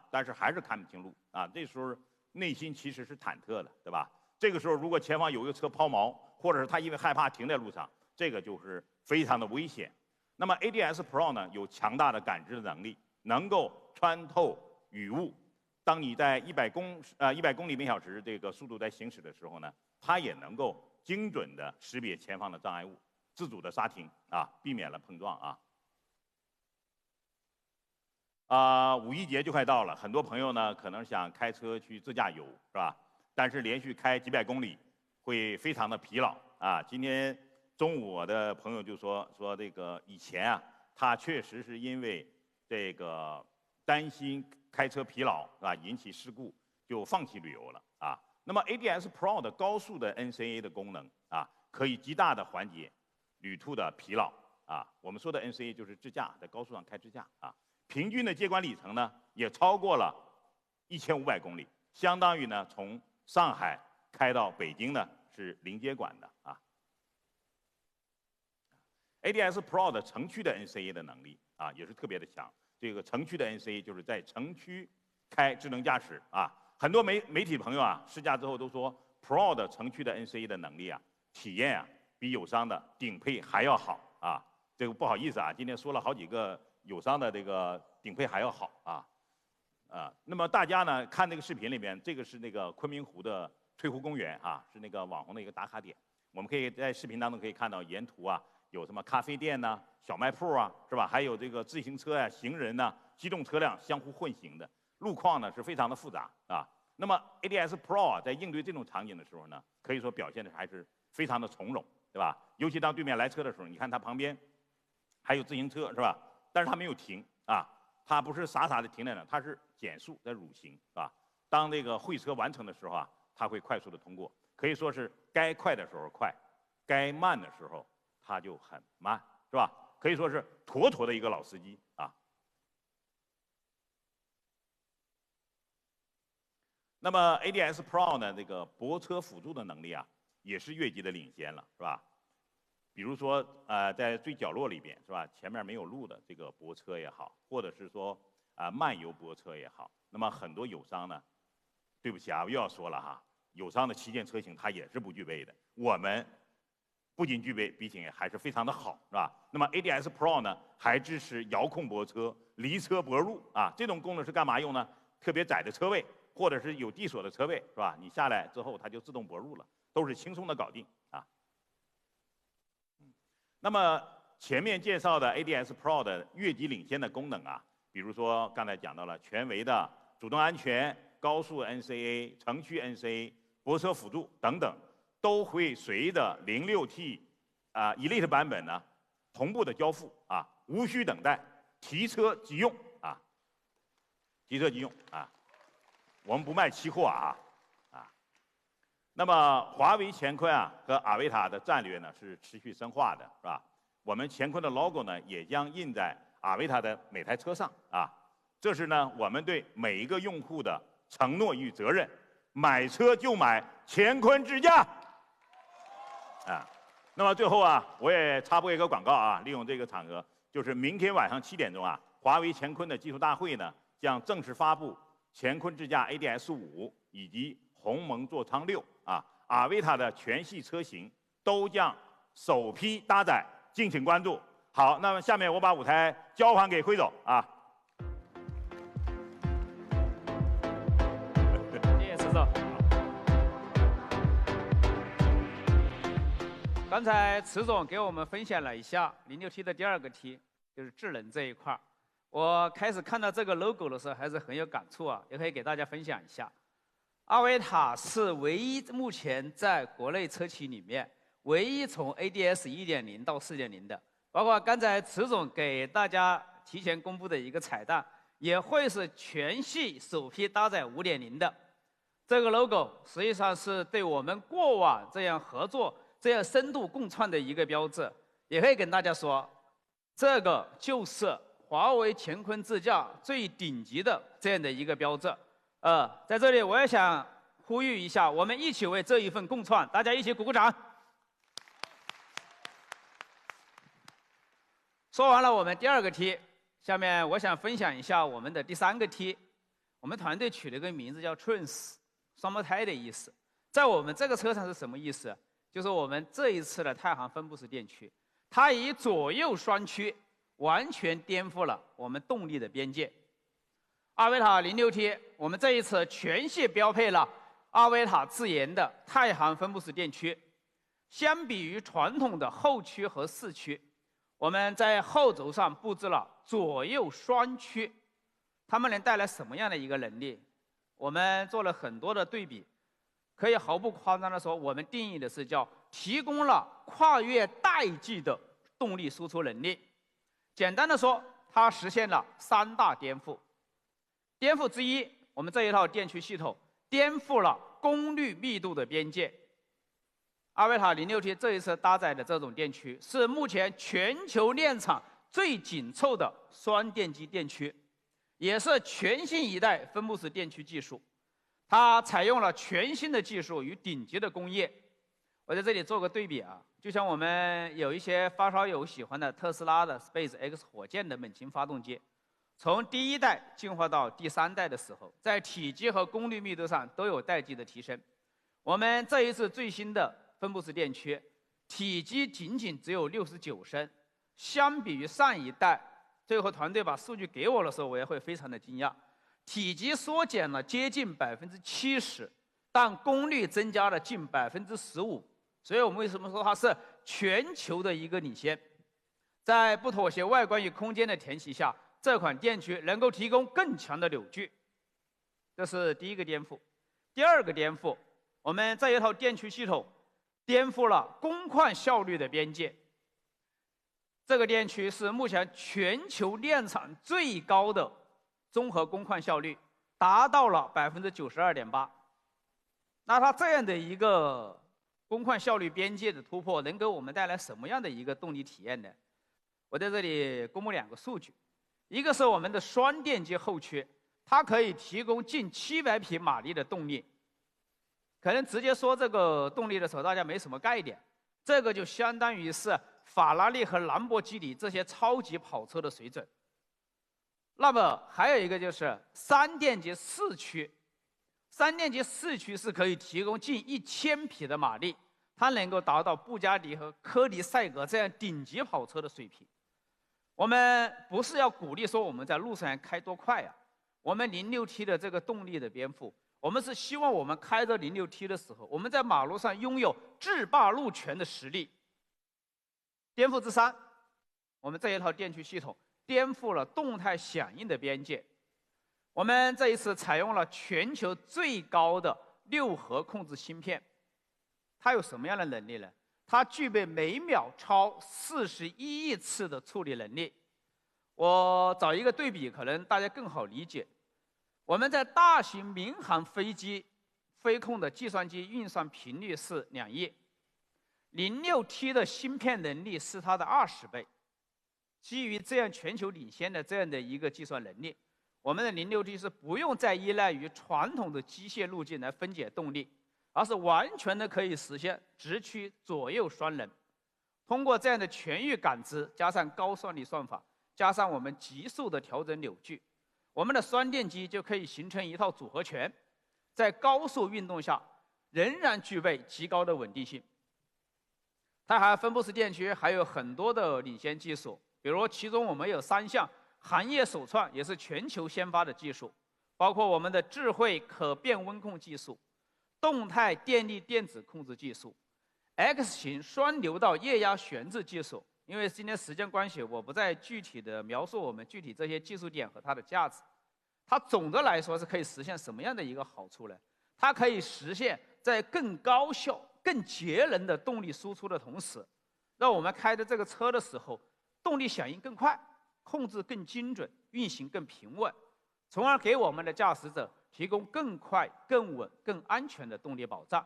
但是还是看不清路啊。这时候内心其实是忐忑的，对吧？这个时候如果前方有一个车抛锚，或者是他因为害怕停在路上，这个就是非常的危险。那么 ADS Pro 呢，有强大的感知能力，能够穿透雨雾。当你在100公里每小时这个速度在行驶的时候呢，它也能够精准的识别前方的障碍物，自主的刹停避免了碰撞五一节就快到了，很多朋友呢可能想开车去自驾游，是吧？但是连续开几百公里会非常的疲劳今天中午我的朋友就说这个以前他确实是因为这个担心开车疲劳引起事故，就放弃旅游了那么 ADS Pro 的高速的 NCA 的功能可以极大的缓解旅途的疲劳我们说的 NCA 就是自驾，在高速上开自驾平均的接管里程呢也超过了1500公里，相当于呢从上海开到北京呢是零接管的ADS Pro 的城区的 NCA 的能力也是特别的强。这个城区的 NCA 就是在城区开智能驾驶很多媒体朋友试驾之后都说 Pro 的城区的 NCA 的能力体验比友商的顶配还要好这个不好意思今天说了好几个友商的这个顶配还要好那么大家呢看这个视频里面，这个是那个昆明湖的翠湖公园是那个网红的一个打卡点。我们可以在视频当中可以看到沿途有什么咖啡店小卖铺是吧？还有这个自行车行人机动车辆相互混行的路况呢是非常的复杂那么 ADS Pro 在应对这种场景的时候呢，可以说表现的还是非常的从容，对吧？尤其当对面来车的时候，你看它旁边还有自行车是吧？但是它没有停它不是傻傻的停在那，它是减速在蠕行是吧？当这个会车完成的时候它会快速的通过，可以说是该快的时候快，该慢的时候它就很慢，是吧？可以说是妥妥的一个老司机那么 ADS Pro 呢，这个泊车辅助的能力也是越级的领先了，是吧？比如说在最角落里边，是吧？前面没有路的这个泊车也好，或者是说漫游泊车也好，那么很多友商呢，对不起我又要说了友商的旗舰车型它也是不具备的。我们不仅具备，并且还是非常的好，是吧？那么 ADS Pro 呢，还支持遥控泊车、离车泊入这种功能是干嘛用呢？特别窄的车位，或者是有地锁的车位，是吧？你下来之后它就自动泊入了，都是轻松的搞定那么前面介绍的 ADS Pro 的越级领先的功能比比如说刚才讲到了全维的主动安全、高速 NCA、城区 NCA、泊车辅助等等，都会随着 06T Elite 版本呢同步的交付啊，无需等待，提车即用啊，提车即用啊，我们不卖期货啊。那么华为乾坤啊和阿维塔的战略呢是持续深化的，是吧？我们乾坤的 logo 呢也将印在阿维塔的每台车上啊，这是呢我们对每一个用户的承诺与责任。买车就买乾坤智驾啊。那么最后啊，我也插播一个广告啊，利用这个场合，就是明天晚上7点钟啊，华为乾坤的技术大会呢将正式发布乾坤智驾 ADS5以及鸿蒙座舱6啊，阿维塔的全系车型都将首批搭载，敬请关注。好，那么下面我把舞台交还给辉总啊。
谢谢池总。刚才池总给我们分享了一下06T 的第2个 T， 就是智能这一块儿。我开始看到这个 logo 的时候，还是很有感触啊，也可以给大家分享一下。阿维塔是唯一目前在国内车企里面唯一从 ADS 1.0到4.0的，包括刚才池总给大家提前公布的一个彩蛋，也会是全系首批搭载5.0的。这个 logo 实际上是对我们过往这样合作、这样深度共创的一个标志，也可以跟大家说，这个就是华为乾坤智驾最顶级的这样的一个标志。在这里我也想呼吁一下，我们一起为这一份共创，大家一起鼓鼓掌。说完了我们第2个 T， 下面我想分享一下我们的第3个 T。我们团队取了一个名字叫 Twins， 双胞胎的意思。在我们这个车上是什么意思？就是我们这一次的太行分布式电驱，它以左右双驱完全颠覆了我们动力的边界。阿维塔 06T， 我们这一次全系标配了阿维塔自研的太行分布式电驱。相比于传统的后驱和四驱，我们在后轴上布置了左右双驱，它们能带来什么样的一个能力？我们做了很多的对比，可以毫不夸张的说，我们定义的是叫提供了跨越代际的动力输出能力。简单的说，它实现了3大颠覆。颠覆之一，我们这一套电驱系统颠覆了功率密度的边界。阿维塔 06T 这一次搭载的这种电驱是目前全球炼厂最紧凑的双电机电驱，也是全新一代分布式电驱技术。它采用了全新的技术与顶级的工业。我在这里做个对比啊，就像我们有一些发烧友喜欢的特斯拉的 SpaceX 火箭的猛禽发动机。从第1代进化到第3代的时候，在体积和功率密度上都有代际的提升。我们这一次最新的分布式电驱，体积仅仅只有69升，相比于上一代，最后团队把数据给我的时候，我也会非常的惊讶，体积缩减了接近70%，但功率增加了近15%。所以我们为什么说它是全球的一个领先？在不妥协外观与空间的前提下，这款电驱能够提供更强的扭矩，这是第1个颠覆。第2个颠覆，我们这一套电驱系统颠覆了工况效率的边界。这个电驱是目前全球炼厂最高的综合工况效率，达到了92.8%。那它这样的一个工况效率边界的突破，能给我们带来什么样的一个动力体验呢？我在这里公布2个数据。一个是我们的双电机后驱，它可以提供近700匹马力的动力。可能直接说这个动力的时候，大家没什么概念。这个就相当于是法拉利和兰博基尼这些超级跑车的水准。那么还有一个就是3电机四驱，3电机四驱是可以提供近1000匹的马力，它能够达到布加迪和科尼赛格这样顶级跑车的水平。我们不是要鼓励说我们在路上开多快啊，我们06T的这个动力的颠覆，我们是希望我们开着06T的时候，我们在马路上拥有制霸路权的实力。颠覆之3，我们这一套电驱系统颠覆了动态响应的边界。我们这一次采用了全球最高的6核控制芯片，它有什么样的能力呢？它具备每秒超41亿次的处理能力。我找一个对比，可能大家更好理解。我们在大型民航飞机飞控的计算机运算频率是2亿，06T 的芯片能力是它的20倍。基于这样全球领先的这样的一个计算能力，我们的06T 是不用再依赖于传统的机械路径来分解动力，而是完全的可以实现直驱左右双能。通过这样的全域感知，加上高算力算法，加上我们急速的调整扭矩，我们的双电机就可以形成一套组合拳，在高速运动下仍然具备极高的稳定性。它还分布式电驱还有很多的领先技术，比如其中我们有3项行业首创，也是全球先发的技术，包括我们的智慧可变温控技术、动态电力电子控制技术、X 型双流道液压悬置技术。因为今天时间关系，我不再具体的描述我们具体这些技术点和它的价值。它总的来说是可以实现什么样的一个好处呢？它可以实现在更高效、更节能的动力输出的同时，让我们开着这个车的时候，动力响应更快，控制更精准，运行更平稳，从而给我们的驾驶者提供更快、更稳、更安全的动力保障。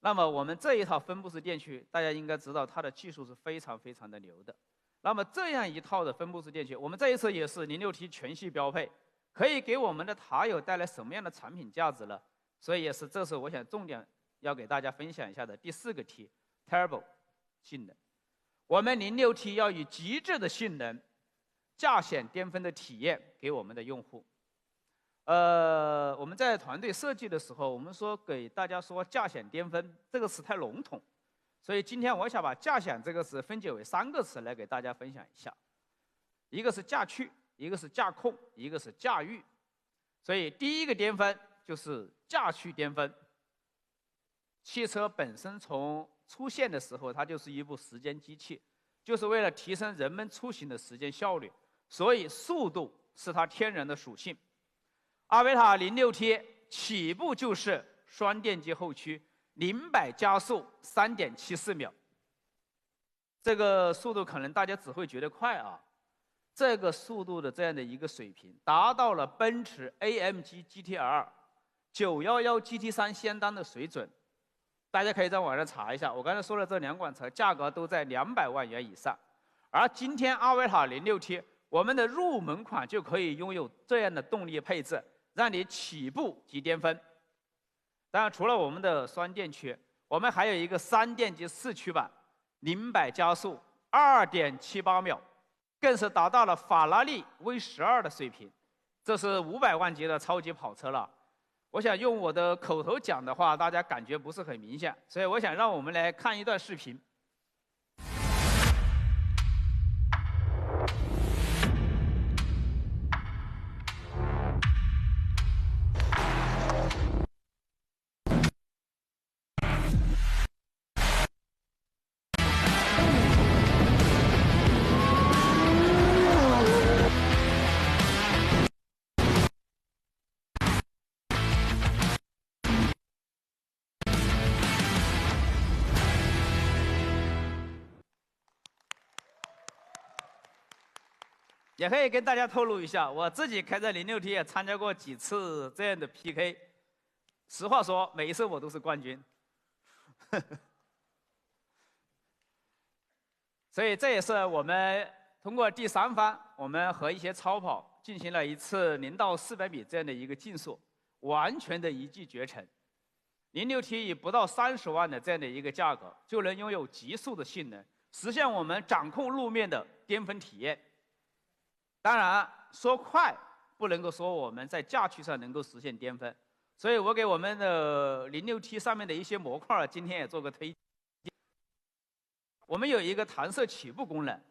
那么我们这一套分布式电驱，大家应该知道它的技术是非常非常的牛的。那么这样一套的分布式电驱，我们这一次也是06T全系标配，可以给我们的塔友带来什么样的产品价值呢？所以也是这是我想重点要给大家分享一下的第4个 T Turbo 性能。我们06T要以极致的性能、价显巅峰的体验给我们的用户。我们在团队设计的时候，我们说给大家说价显巅峰这个词太笼统，所以今天我想把价显这个词分解为3个词来给大家分享一下，一个是驾趣，一个是驾控，一个是驾驭。所以第一个巅峰就是驾趣巅峰。汽车本身从出现的时候，它就是一部时间机器，就是为了提升人们出行的时间效率，所以速度是它天然的属性。阿维塔06T起步就是双电机后驱，0-100加速3.74秒。这个速度可能大家只会觉得快啊，这个速度的这样的一个水平，达到了奔驰 AMG GT2、911 GT3 相当的水准。大家可以在网上查一下，我刚才说的这2款车价格都在200万元以上，而今天阿维塔06T我们的入门款就可以拥有这样的动力配置，让你起步即巅峰。当然，除了我们的双电驱，我们还有一个3电机4驱版，0-100加速2.78秒，更是达到了法拉利 V12的水平，这是500万级的超级跑车了。我想用我的口头讲的话，大家感觉不是很明显，所以我想让我们来看一段视频。也可以跟大家透露一下，我自己开着06T也参加过几次这样的 PK， 实话说，每一次我都是冠军。所以这也是我们通过第3方，我们和一些超跑进行了一次0到400米这样的一个竞速，完全的一骑绝尘。06T以不到30万的这样的一个价格，就能拥有极速的性能，实现我们掌控路面的巅峰体验。当然，说快不能够说我们在驾趣上能够实现巅峰，所以我给我们的06T上面的一些模块今天也做个推荐。我们有一个弹射起步功能，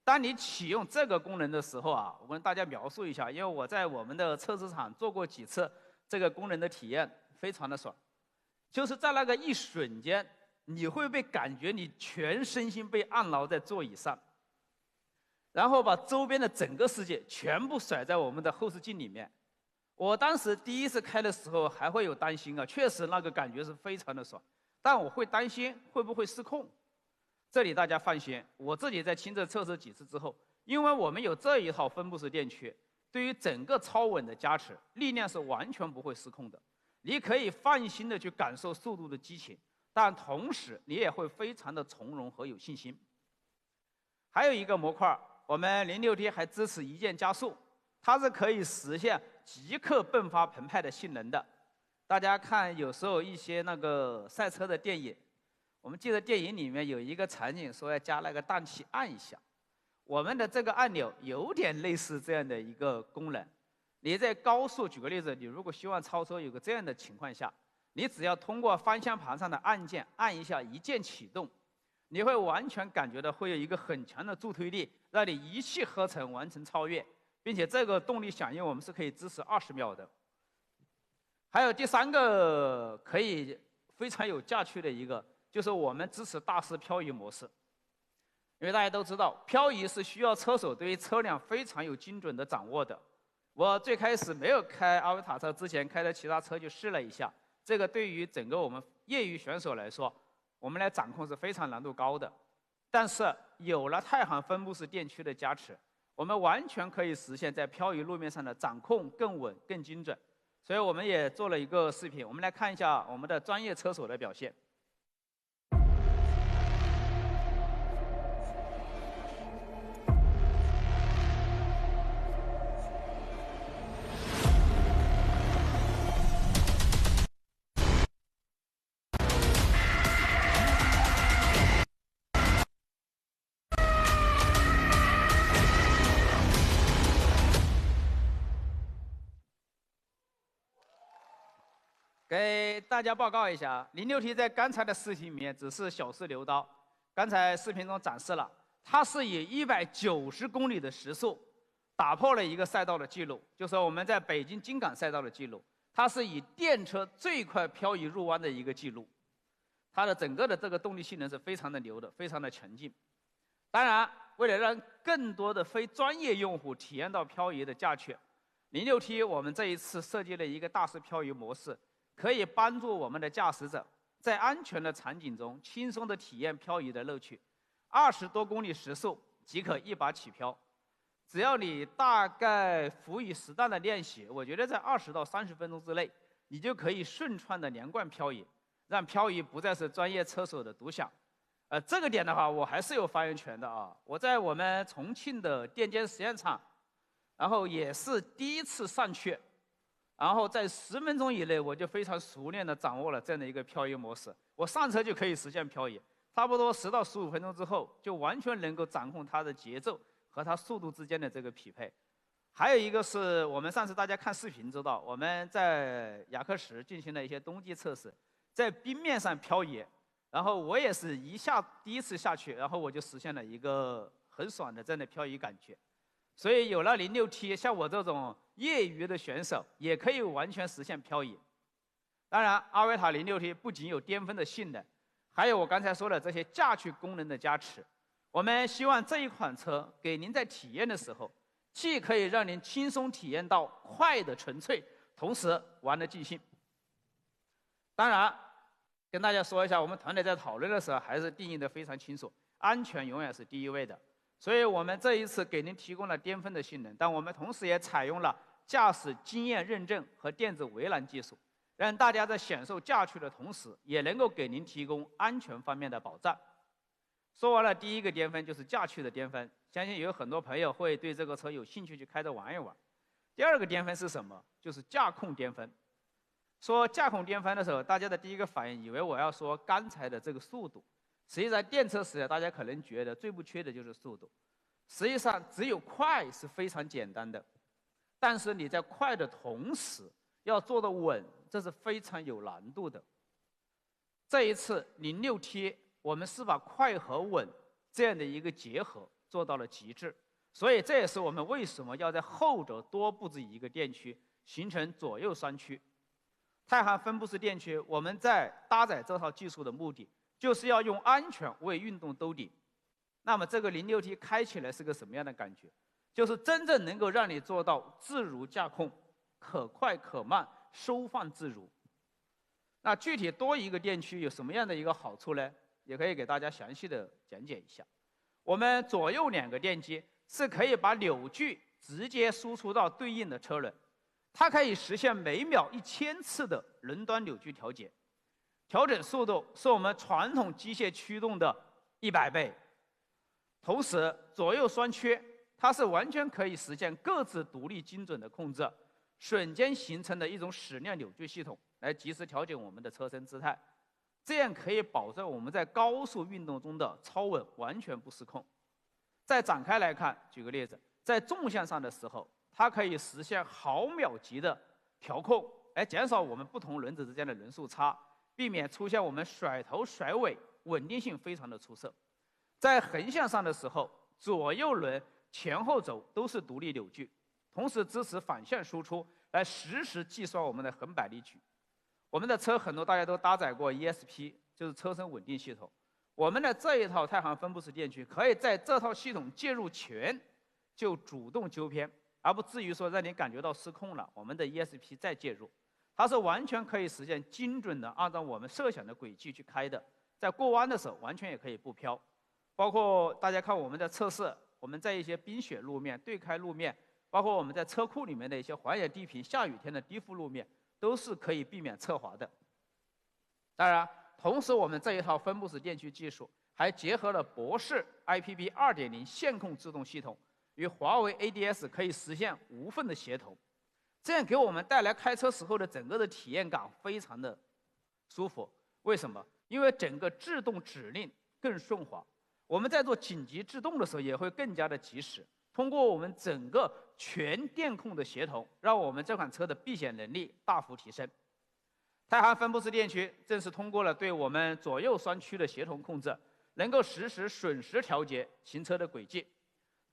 当你启用这个功能的时候啊，我跟大家描述一下，因为我在我们的测试场做过几次这个功能的体验，非常的爽。就是在那个一瞬间，你会被感觉你全身心被按牢在座椅上。然后把周边的整个世界全部甩在我们的后视镜里面。我当时第一次开的时候还会有担心啊，确实那个感觉是非常的爽，但我会担心会不会失控。这里大家放心，我自己在亲自测试几次之后，因为我们有这一套分布式电驱，对于整个超稳的加持，力量是完全不会失控的。你可以放心的去感受速度的激情，但同时你也会非常的从容和有信心。还有一个模块，我们 06T 还支持一键加速，它是可以实现即刻迸发澎湃的性能的。大家看，有时候一些那个赛车的电影，我们记得电影里面有一个场景说要加那个氮气按一下，我们的这个按钮有点类似这样的一个功能。你在高速，举个例子，你如果希望超车有个这样的情况下，你只要通过方向盘上的按键按一下一键启动，你会完全感觉到会有一个很强的助推力，让你一气呵成完成超越，并且这个动力响应我们是可以支持20秒的。还有第3个可以非常有驾趣的一个，就是我们支持大师漂移模式。因为大家都知道，漂移是需要车手对于车辆非常有精准的掌握的。我最开始没有开阿维塔车之前，开的其他车就试了一下，这个对于整个我们业余选手来说，我们来掌控是非常难度高的。但是有了太行分布式电驱的加持，我们完全可以实现在漂移路面上的掌控更稳、更精准。所以我们也做了一个视频，我们来看一下我们的专业车手的表现。给大家报告一下，06T 在刚才的视频里面只是小试牛刀。刚才视频中展示了，它是以190公里的时速打破了一个赛道的记录，就是我们在北京京港赛道的记录。它是以电车最快漂移入弯的一个记录，它的整个的这个动力性能是非常的牛的，非常的强劲。当然，为了让更多的非专业用户体验到漂移的驾趣，06T 我们这一次设计了一个大师漂移模式。可以帮助我们的驾驶者在安全的场景中轻松地体验漂移的乐趣。20多公里时速即可一把起漂，只要你大概辅以适当的练习，我觉得在20到30分钟之内，你就可以顺畅的连贯漂移，让漂移不再是专业车手的独享。这个点的话，我还是有发言权的啊！我在我们重庆的电监实验场，然后也是第一次上去。然后在10分钟以内，我就非常熟练地掌握了这样的一个漂移模式。我上车就可以实现漂移，差不多10到15分钟之后，就完全能够掌控它的节奏和它速度之间的这个匹配。还有一个是我们上次大家看视频知道，我们在雅克什进行了一些冬季测试，在冰面上漂移，然后我也是第一次下去，然后我就实现了一个很爽的这样的漂移感觉。所以有了06T，像我这种业余的选手也可以完全实现漂移。当然，阿维塔06T不仅有巅峰的性能，还有我刚才说的这些驾趣功能的加持。我们希望这一款车给您在体验的时候，既可以让您轻松体验到快的纯粹，同时玩得尽兴。当然，跟大家说一下，我们团队在讨论的时候还是定义的非常清楚，安全永远是第一位的。所以我们这一次给您提供了巅峰的性能，但我们同时也采用了驾驶经验认证和电子围栏技术，让大家在享受驾趣的同时，也能够给您提供安全方面的保障。说完了第一个巅峰，就是驾趣的巅峰，相信有很多朋友会对这个车有兴趣去开着玩一玩。第二个巅峰是什么？就是驾控巅峰。说驾控巅峰的时候，大家的第一个反应以为我要说刚才的这个速度。实际上，电车时代大家可能觉得最不缺的就是速度。实际上，只有快是非常简单的，但是你在快的同时要做得稳，这是非常有难度的。这一次06T，我们是把快和稳这样的一个结合做到了极致，所以这也是我们为什么要在后轴多布置一个电驱，形成左右双驱。太行分布式电驱，我们在搭载这套技术的目的，就是要用安全为运动兜底。那么这个 06T 开起来是个什么样的感觉？就是真正能够让你做到自如驾控，可快可慢，收放自如。那具体多一个电区有什么样的一个好处呢？也可以给大家详细的讲解一下。我们左右2个电机是可以把扭矩直接输出到对应的车轮，它可以实现每秒1000次的轮端扭矩调节，调整速度是我们传统机械驱动的100倍。同时，左右双缺它是完全可以实现各自独立精准的控制，瞬间形成的一种矢量扭矩系统，来及时调整我们的车身姿态。这样可以保证我们在高速运动中的超稳完全不失控。再展开来看，举个例子，在纵向上的时候，它可以实现毫秒级的调控，来减少我们不同轮子之间的轮速差，避免出现我们甩头甩尾，稳定性非常的出色。在横向上的时候，左右轮前后轴都是独立扭矩，同时支持反向输出，来实时计算我们的横摆力矩。我们的车很多大家都搭载过 ESP， 就是车身稳定系统。我们的这一套太行分布式电驱可以在这套系统介入前就主动纠偏，而不至于说让你感觉到失控了，我们的 ESP 再介入。它是完全可以实现精准的按照我们设想的轨迹去开的，在过弯的时候完全也可以不飘。包括大家看我们的测试，我们在一些冰雪路面、对开路面，包括我们在车库里面的一些环野地平、下雨天的低负路面，都是可以避免侧滑的。当然，同时我们这一套分布式电驱技术还结合了博世 IPB 2.0线控制动系统与华为 ADS， 可以实现无缝的协同，这样给我们带来开车时候的整个的体验感非常的舒服。为什么？因为整个制动指令更顺滑，我们在做紧急制动的时候也会更加的及时。通过我们整个全电控的协同，让我们这款车的避险能力大幅提升。太行分布式电驱正是通过了对我们左右双驱的协同控制，能够实时瞬时调节行车的轨迹，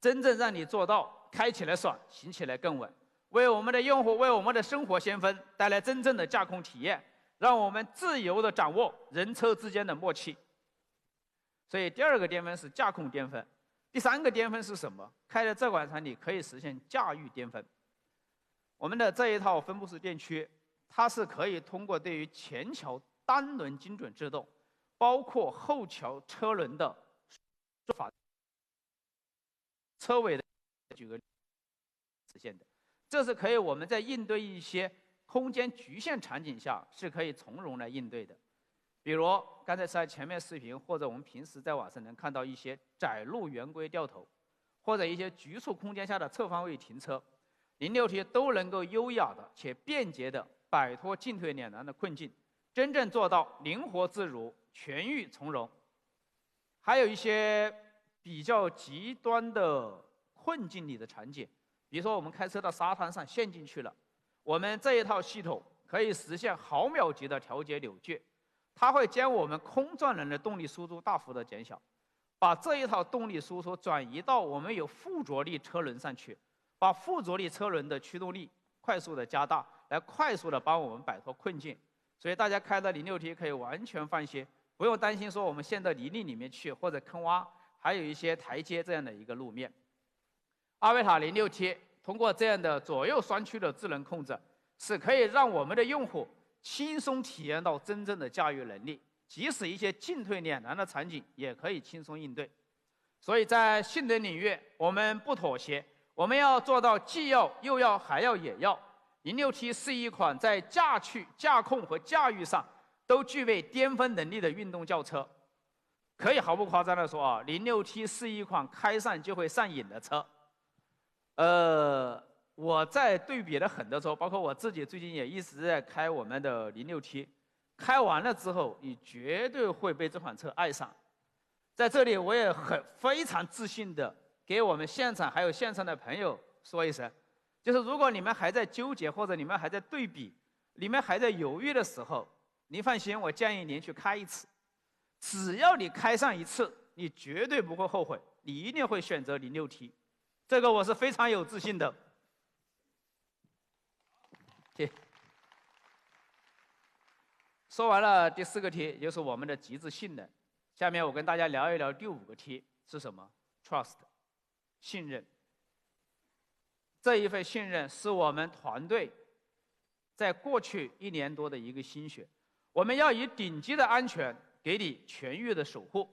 真正让你做到开起来爽，行起来更稳，为我们的用户、为我们的生活先锋带来真正的驾控体验，让我们自由地掌握人车之间的默契。所以第2个巅峰是驾控巅峰，第3个巅峰是什么？开了这款车你可以实现驾驭巅峰。我们的这一套分布式电驱，它是可以通过对于前桥单轮精准制动，包括后桥车轮的做法、车尾的举个实现的，这是可以我们在应对一些空间局限场景下是可以从容来应对的。比如刚才在前面视频，或者我们平时在网上能看到一些窄路圆规掉头，或者一些局促空间下的侧方位停车，06T 都能够优雅的且便捷的摆脱进退两难的困境，真正做到灵活自如、全域从容。还有一些比较极端的困境里的场景，比如说我们开车到沙滩上陷进去了，我们这一套系统可以实现毫秒级的调节扭矩，它会将我们空转轮的动力输出大幅的减小，把这一套动力输出转移到我们有附着力车轮上去，把附着力车轮的驱动力快速的加大，来快速的帮我们摆脱困境。所以大家开的06T可以完全放心，不用担心说我们陷到泥泞里面去，或者坑洼，还有一些台阶这样的一个路面。阿维塔06T通过这样的左右双驱的智能控制，是可以让我们的用户轻松体验到真正的驾驭能力，即使一些进退两难的场景也可以轻松应对。所以在性能领域我们不妥协，我们要做到既要又要还要也要。06T 是一款在驾驭、驾控和驾驭上都具备巅峰能力的运动轿车。可以毫不夸张的说啊，06T 是一款开上就会上瘾的车。我在对比了很多车，包括我自己最近也一直在开我们的06T，开完了之后，你绝对会被这款车爱上。在这里，我也非常自信的给我们现场还有线上的朋友说一声，就是如果你们还在纠结，或者你们还在对比，你们还在犹豫的时候，您放心，我建议您去开一次。只要你开上一次，你绝对不会后悔，你一定会选择06T。这个我是非常有自信的。说完了第4个T，也就是我们的极致性能。下面我跟大家聊一聊第5个T，是什么 ？trust， 信任。这一份信任是我们团队在过去1年多的一个心血。我们要以顶级的安全给你全域的守护。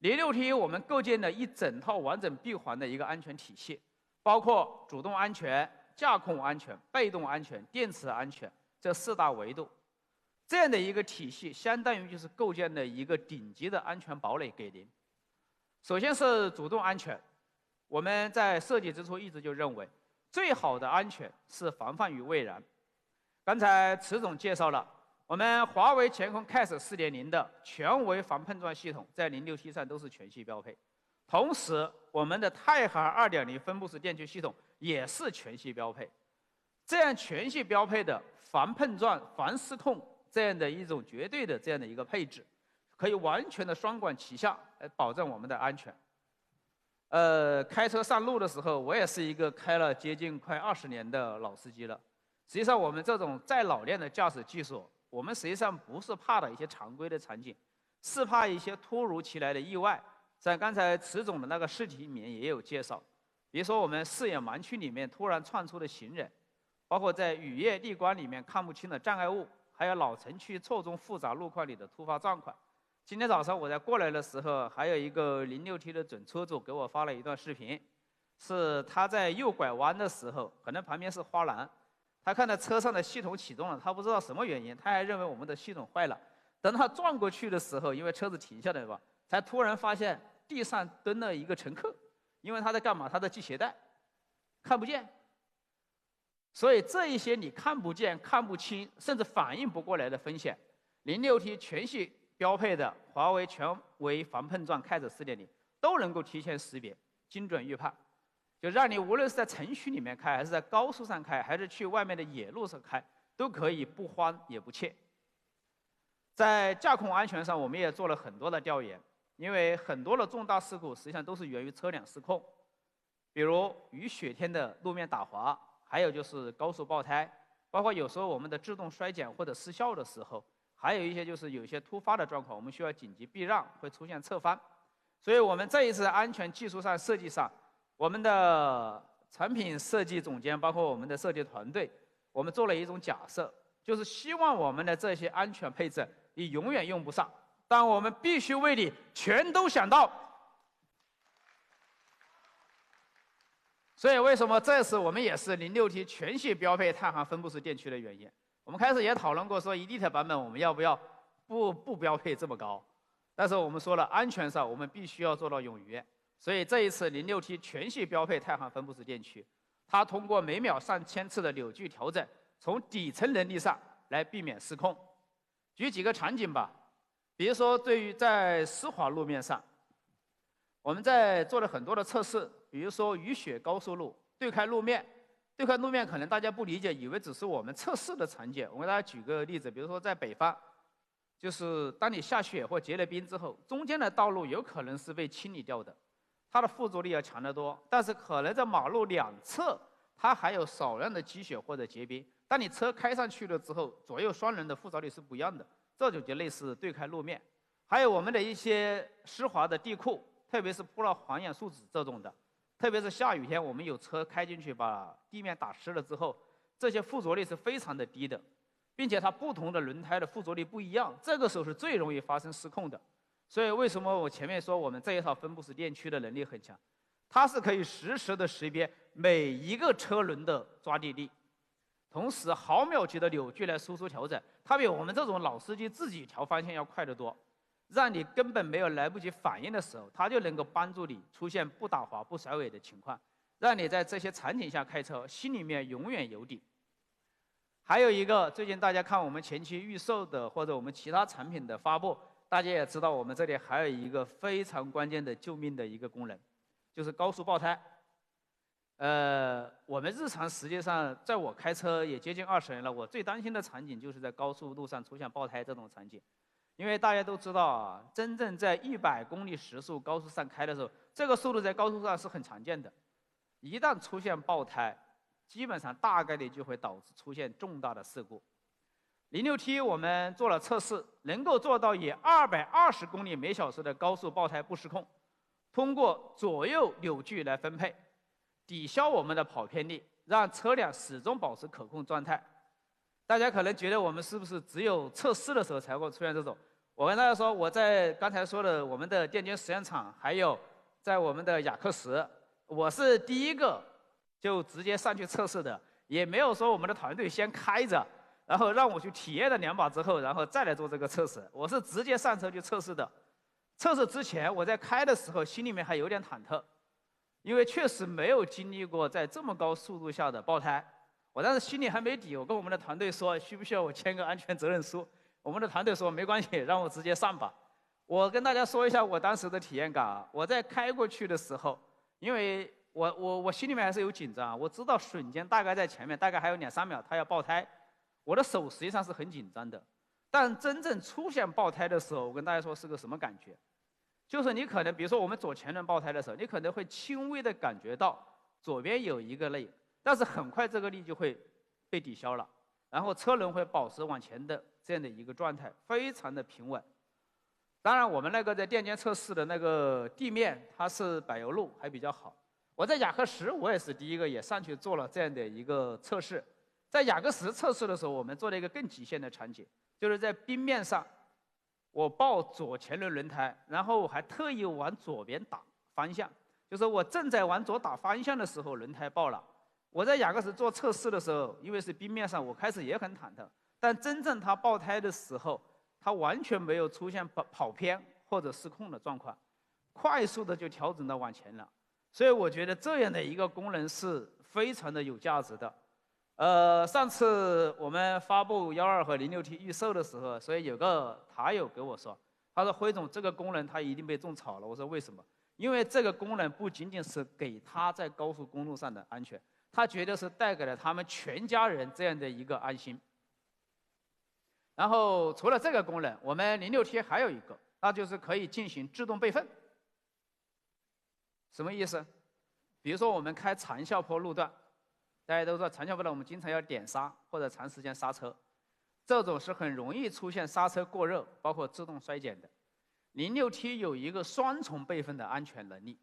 06T 我们构建了一整套完整闭环的一个安全体系，包括主动安全、架控安全、被动安全、电池安全这4大维度。这样的一个体系，相当于就是构建了一个顶级的安全堡垒给您。首先是主动安全，我们在设计之初一直就认为，最好的安全是防范于未然。刚才池总介绍了，我们华为乾坤 CAS 4.0的全维防碰撞系统在06T 上都是全系标配，同时我们的太行 2.0 分布式电驱系统也是全系标配。这样全系标配的防碰撞、防失控这样的一种绝对的这样的一个配置，可以完全的双管齐下来保证我们的安全。开车上路的时候，我也是一个开了接近快20年的老司机了。实际上，我们这种再老练的驾驶技术，我们实际上不是怕的一些常规的场景，是怕一些突如其来的意外。像刚才池总的那个试题里面也有介绍，比如说我们视野盲区里面突然窜出的行人，包括在雨夜逆光里面看不清的障碍物，还有老城区错综复杂路况里的突发状况。今天早上我在过来的时候，还有一个06T 的准车主给我发了一段视频，是他在右拐弯的时候，可能旁边是花栏，他看到车上的系统启动了，他不知道什么原因，他还认为我们的系统坏了。等他转过去的时候，因为车子停下来吧，才突然发现地上蹲了一个乘客，因为他在干嘛？他在系鞋带，看不见。所以这一些你看不见、看不清，甚至反应不过来的风险，06T 全系标配的华为全维防碰撞 CAS 4.0都能够提前识别、精准预判，就让你无论是在城区里面开，还是在高速上开，还是去外面的野路上开，都可以不慌也不怯。在架控安全上，我们也做了很多的调研，因为很多的重大事故实际上都是源于车辆失控，比如雨雪天的路面打滑，还有就是高速爆胎，包括有时候我们的制动衰减或者失效的时候。还有一些就是有一些突发的状况，我们需要紧急避让，会出现侧翻。所以我们这一次安全技术上、设计上，我们的产品设计总监，包括我们的设计团队，我们做了一种假设，就是希望我们的这些安全配置你永远用不上，但我们必须为你全都想到。所以为什么这次我们也是06T 全系标配太行分布式电驱的原因？我们开始也讨论过，说Elite版本我们要不要不标配这么高？但是我们说了，安全上我们必须要做到永于。所以这一次06T 全系标配太行分布式电驱，它通过每秒上千次的扭矩调整，从底层能力上来避免失控。举几个场景吧，比如说对于在湿滑路面上，我们在做了很多的测试，比如说雨雪高速路对开路面。对开路面可能大家不理解，以为只是我们测试的场景。我给大家举个例子，比如说在北方，就是当你下雪或结了冰之后，中间的道路有可能是被清理掉的，它的附着力要强得多。但是可能在马路两侧，它还有少量的积雪或者结冰。当你车开上去了之后，左右双轮的附着力是不一样的，这就类似对开路面。还有我们的一些湿滑的地库，特别是铺了环氧树脂这种的。特别是下雨天，我们有车开进去把地面打湿了之后，这些附着力是非常的低的，并且它不同的轮胎的附着力不一样，这个时候是最容易发生失控的。所以为什么我前面说我们这一套分布式电驱的能力很强，它是可以实时的识别每一个车轮的抓地力，同时毫秒级的扭矩来输出调整，它比我们这种老司机自己调方向要快得多。让你根本没有来不及反应的时候，它就能够帮助你出现不打滑、不甩尾的情况，让你在这些场景下开车心里面永远有底。还有一个，最近大家看我们前期预售的或者我们其他产品的发布，大家也知道我们这里还有一个非常关键的救命的一个功能，就是高速爆胎。我们日常实际上，在我开车也接近20年了，我最担心的场景就是在高速路上出现爆胎这种场景。因为大家都知道啊，真正在100公里时速高速上开的时候，这个速度在高速上是很常见的。一旦出现爆胎，基本上大概率就会导致出现重大的事故。06T 我们做了测试，能够做到以220公里每小时的高速爆胎不失控，通过左右扭矩来分配，抵消我们的跑偏力，让车辆始终保持可控状态。大家可能觉得我们是不是只有测试的时候才会出现这种？我跟大家说，我在刚才说的我们的电晶实验场，还有在我们的雅克石，我是第一个就直接上去测试的，也没有说我们的团队先开着，然后让我去体验了2把之后，然后再来做这个测试。我是直接上车去测试的。测试之前，我在开的时候心里面还有点忐忑，因为确实没有经历过在这么高速度下的爆胎。我当时心里还没底，我跟我们的团队说，需不需要我签个安全责任书？我们的团队说没关系，让我直接上吧。我跟大家说一下我当时的体验感啊。我在开过去的时候，因为我心里面还是有紧张，我知道瞬间大概在前面，大概还有2、3秒它要爆胎，我的手实际上是很紧张的。但真正出现爆胎的时候，我跟大家说是个什么感觉？就是你可能，比如说我们左前轮爆胎的时候，你可能会轻微的感觉到左边有一个力，但是很快这个力就会被抵消了，然后车轮会保持往前的这样的一个状态，非常的平稳。当然，我们那个在电晶测试的那个地面，它是柏油路，还比较好。我在雅克石，我也是第一个也上去做了这样的一个测试。在雅克石测试的时候，我们做了一个更极限的场景，就是在冰面上，我抱左前轮轮胎，然后还特意往左边打方向，就是我正在往左打方向的时候，轮胎爆了。我在雅克石做测试的时候，因为是冰面上，我开始也很忐忑，但真正它爆胎的时候，它完全没有出现跑偏或者失控的状况，快速的就调整到往前了。所以我觉得这样的一个功能是非常的有价值的。上次我们发布12和06T 预售的时候，所以有个塔友给我说，他说辉总这个功能他一定被种草了。我说为什么？因为这个功能不仅仅是给他在高速公路上的安全，他觉得是带给了他们全家人这样的一个安心。然后除了这个功能，我们06T 还有一个，那就是可以进行自动备份。什么意思？比如说我们开长效坡路段，大家都知道长效坡段我们经常要点刹或者长时间刹车，这种是很容易出现刹车过热，包括自动衰减的。06T 有一个双重备份的安全能力，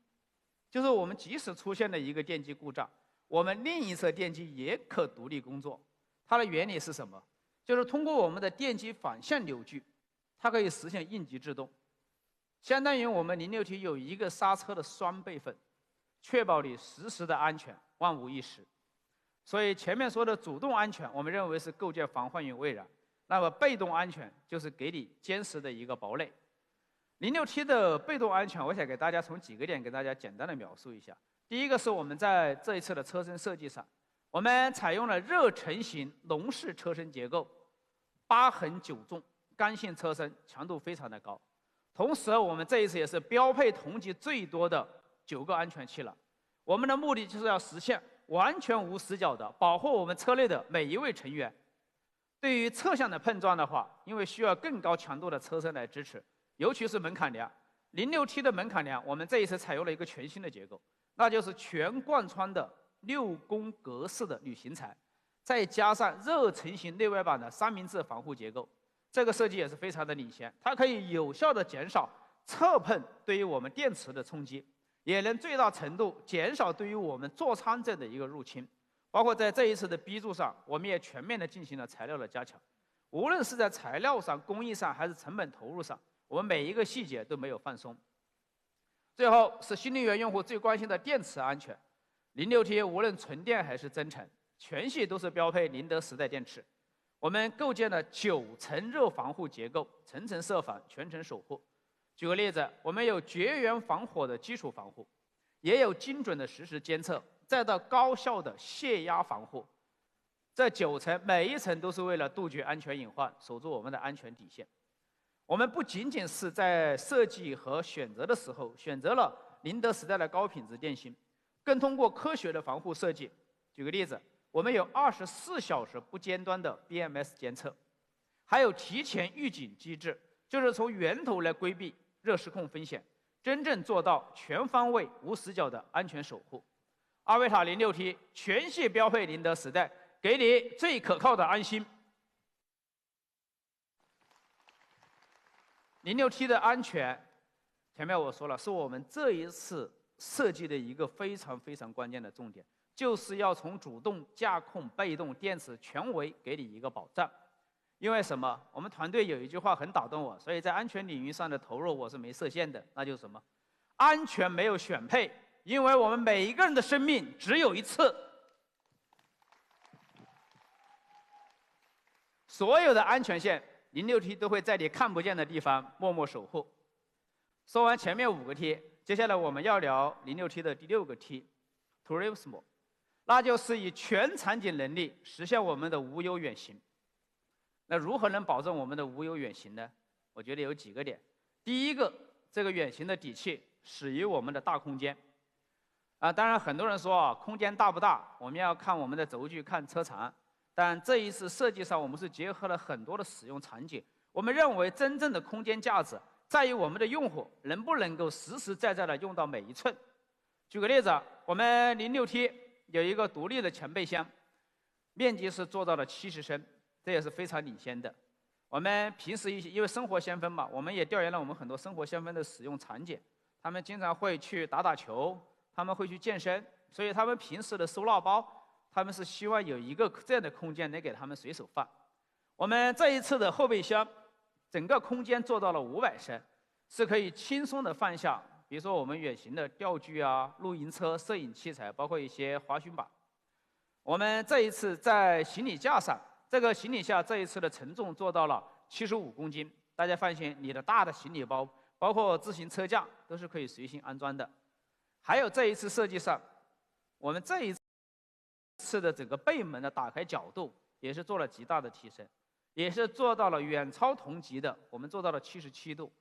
就是我们即使出现了一个电机故障，我们另一侧电机也可独立工作。它的原理是什么？就是通过我们的电机反向扭矩，它可以实现应急制动，相当于我们06T有一个刹车的双备份，确保你实时的安全，万无一失。所以前面说的主动安全，我们认为是构建防患于未然，那么被动安全就是给你坚实的一个堡垒。06T 的被动安全，我想给大家从几个点给大家简单的描述一下。第一个是我们在这一次的车身设计上，我们采用了热成型笼式车身结构，8横9纵刚性车身，强度非常的高。同时，我们这一次也是标配同级最多的9个安全气囊。我们的目的就是要实现完全无死角的保护我们车内的每一位成员。对于侧向的碰撞的话，因为需要更高强度的车身来支持，尤其是门槛梁，06T 的门槛梁，我们这一次采用了一个全新的结构，那就是全贯穿的6宫格式的铝型材，再加上热成型内外板的三明治防护结构。这个设计也是非常的领先，它可以有效的减少侧碰对于我们电池的冲击，也能最大程度减少对于我们座舱这的一个入侵。包括在这一次的 B 柱上，我们也全面的进行了材料的加强，无论是在材料上、工艺上，还是成本投入上，我们每一个细节都没有放松。最后是新能源用户最关心的电池安全，06T 无论纯电还是增程，全系都是标配宁德时代电池。我们构建了9层热防护结构，层层设防，全程守护。举个例子，我们有绝缘防火的基础防护，也有精准的实时监测，再到高效的泄压防护。这9层每一层都是为了杜绝安全隐患，守住我们的安全底线。我们不仅仅是在设计和选择的时候选择了宁德时代的高品质电芯，更通过科学的防护设计。举个例子，我们有24小时不间断的 BMS 监测，还有提前预警机制，就是从源头来规避热失控风险，真正做到全方位无死角的安全守护。阿维塔06T全系标配宁德时代，给你最可靠的安心。06T 的安全前面我说了，是我们这一次设计的一个非常非常关键的重点，就是要从主动、驾控、被动、电池全为给你一个保障。因为什么？我们团队有一句话很打动我，所以在安全领域上的投入我是没设限的，那就是什么？安全没有选配，因为我们每一个人的生命只有一次。所有的安全线06T 都会在你看不见的地方默默守护。说完前面5个 T， 接下来我们要聊06T 的第6个 T，Turismo， 那就是以全场景能力实现我们的无忧远行。那如何能保证我们的无忧远行呢？我觉得有几个点。第一个，这个远行的底气始于我们的大空间。当然很多人说空间大不大，我们要看我们的轴距，看车长。但这一次设计上，我们是结合了很多的使用场景。我们认为真正的空间价值在于我们的用户能不能够实实在在的用到每一寸。举个例子，我们06T 有一个独立的前备箱，面积是做到了70升，这也是非常领先的。我们平时因为生活先锋嘛，我们也调研了我们很多生活先锋的使用场景，他们经常会去打球，他们会去健身，所以他们平时的收纳包，他们是希望有一个这样的空间能给他们随手放。我们这一次的后备箱，整个空间做到了500升，是可以轻松的放下，比如说我们远行的钓具啊、露营车、摄影器材，包括一些滑雪板。我们这一次在行李架上，这个行李架这一次的承重做到了75公斤，大家放心，你的大的行李包，包括自行车架，都是可以随行安装的。还有这一次设计上，我们这一次的整个背门的打开角度也是做了极大的提升，也是做到了远超同级的，我们做到了77度，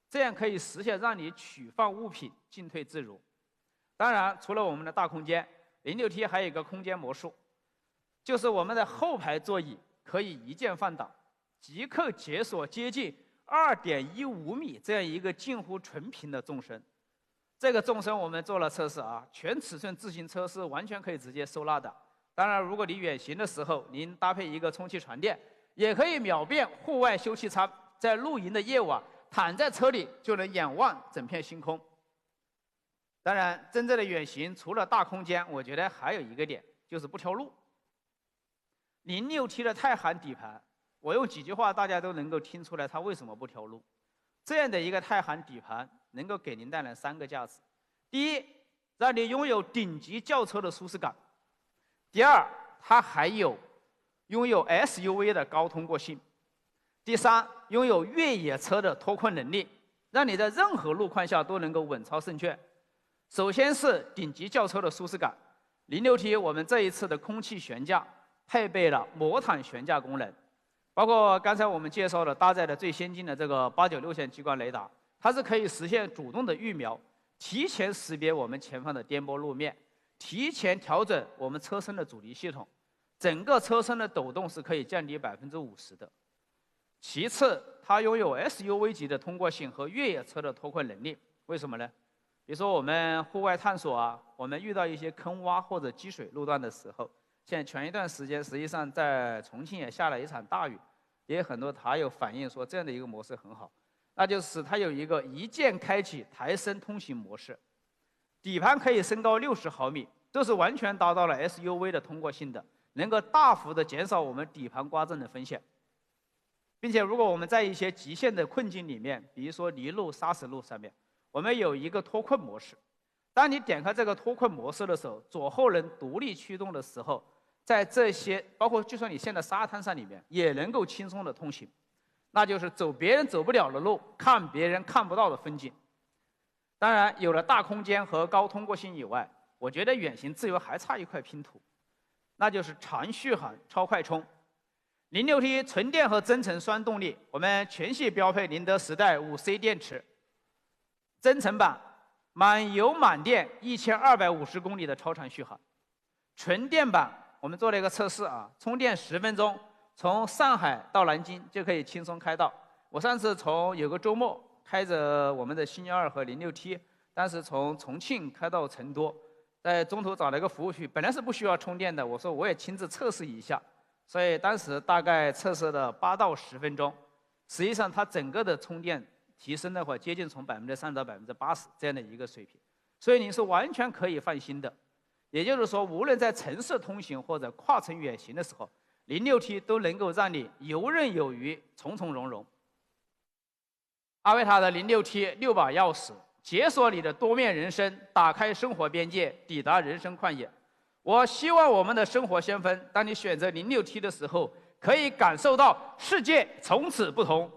这样可以实现让你取放物品进退自如。当然，除了我们的大空间，06T 还有一个空间魔术，就是我们的后排座椅可以一键放倒，即刻解锁接近2.15米这样一个近乎纯平的纵深。这个纵深我们做了测试啊，全尺寸自行车是完全可以直接收纳的。当然，如果你远行的时候，您搭配一个充气床垫，也可以秒变户外休憩舱，在露营的夜晚，躺在车里就能仰望整片星空。当然，真正的远行除了大空间，我觉得还有一个点就是不挑路。06T 的太行底盘，我用几句话大家都能够听出来它为什么不挑路。这样的一个太行底盘能够给您带来3个价值：第一，让你拥有顶级轿车的舒适感；第二，它还拥有 SUV 的高通过性；第三，拥有越野车的脱困能力，让你在任何路况下都能够稳操胜券。首先是顶级轿车的舒适感，06T 我们这一次的空气悬架配备了魔毯悬架功能，包括刚才我们介绍的搭载的最先进的这个896线激光雷达，它是可以实现主动的预瞄，提前识别我们前方的颠簸路面，提前调整我们车身的阻力系统，整个车身的抖动是可以降低50%的。其次，它拥有 SUV 级的通过性和越野车的脱困能力，为什么呢？比如说我们户外探索啊，我们遇到一些坑洼或者积水路段的时候，像前一段时间，实际上在重庆也下了一场大雨，也有很多塔友反映说这样的一个模式很好，那就是它有一个一键开启抬升通行模式，底盘可以升高60毫米，这是完全达到了 SUV 的通过性的，能够大幅的减少我们底盘刮震的风险。并且如果我们在一些极限的困境里面，比如说泥路、砂石路上面，我们有一个脱困模式。当你点开这个脱困模式的时候，左后轮独立驱动的时候，在这些包括就算你现在沙滩上里面，也能够轻松的通行，那就是走别人走不了的路，看别人看不到的风景。当然，有了大空间和高通过性以外，我觉得远行自由还差一块拼图，那就是长续航、超快充。06T 纯电和增程双动力，我们全系标配宁德时代5C 电池，增程版满油满电1250公里的超长续航，纯电版我们做了一个测试啊，充电10分钟，从上海到南京就可以轻松开到。我上次有个周末开着我们的星2和06T，当时从重庆开到成都，在中途找了一个服务区，本来是不需要充电的，我说我也亲自测试一下，所以当时大概测试了8到10分钟，实际上它整个的充电提升的话接近从30%到80%这样的一个水平，所以您是完全可以放心的。也就是说，无论在城市通行或者跨城远行的时候，06T 都能够让你游刃有余、从从容容。阿维塔的06T 6把钥匙，解锁你的多面人生，打开生活边界，抵达人生旷野。我希望我们的生活先锋，当你选择06T的时候，可以感受到世界从此不同。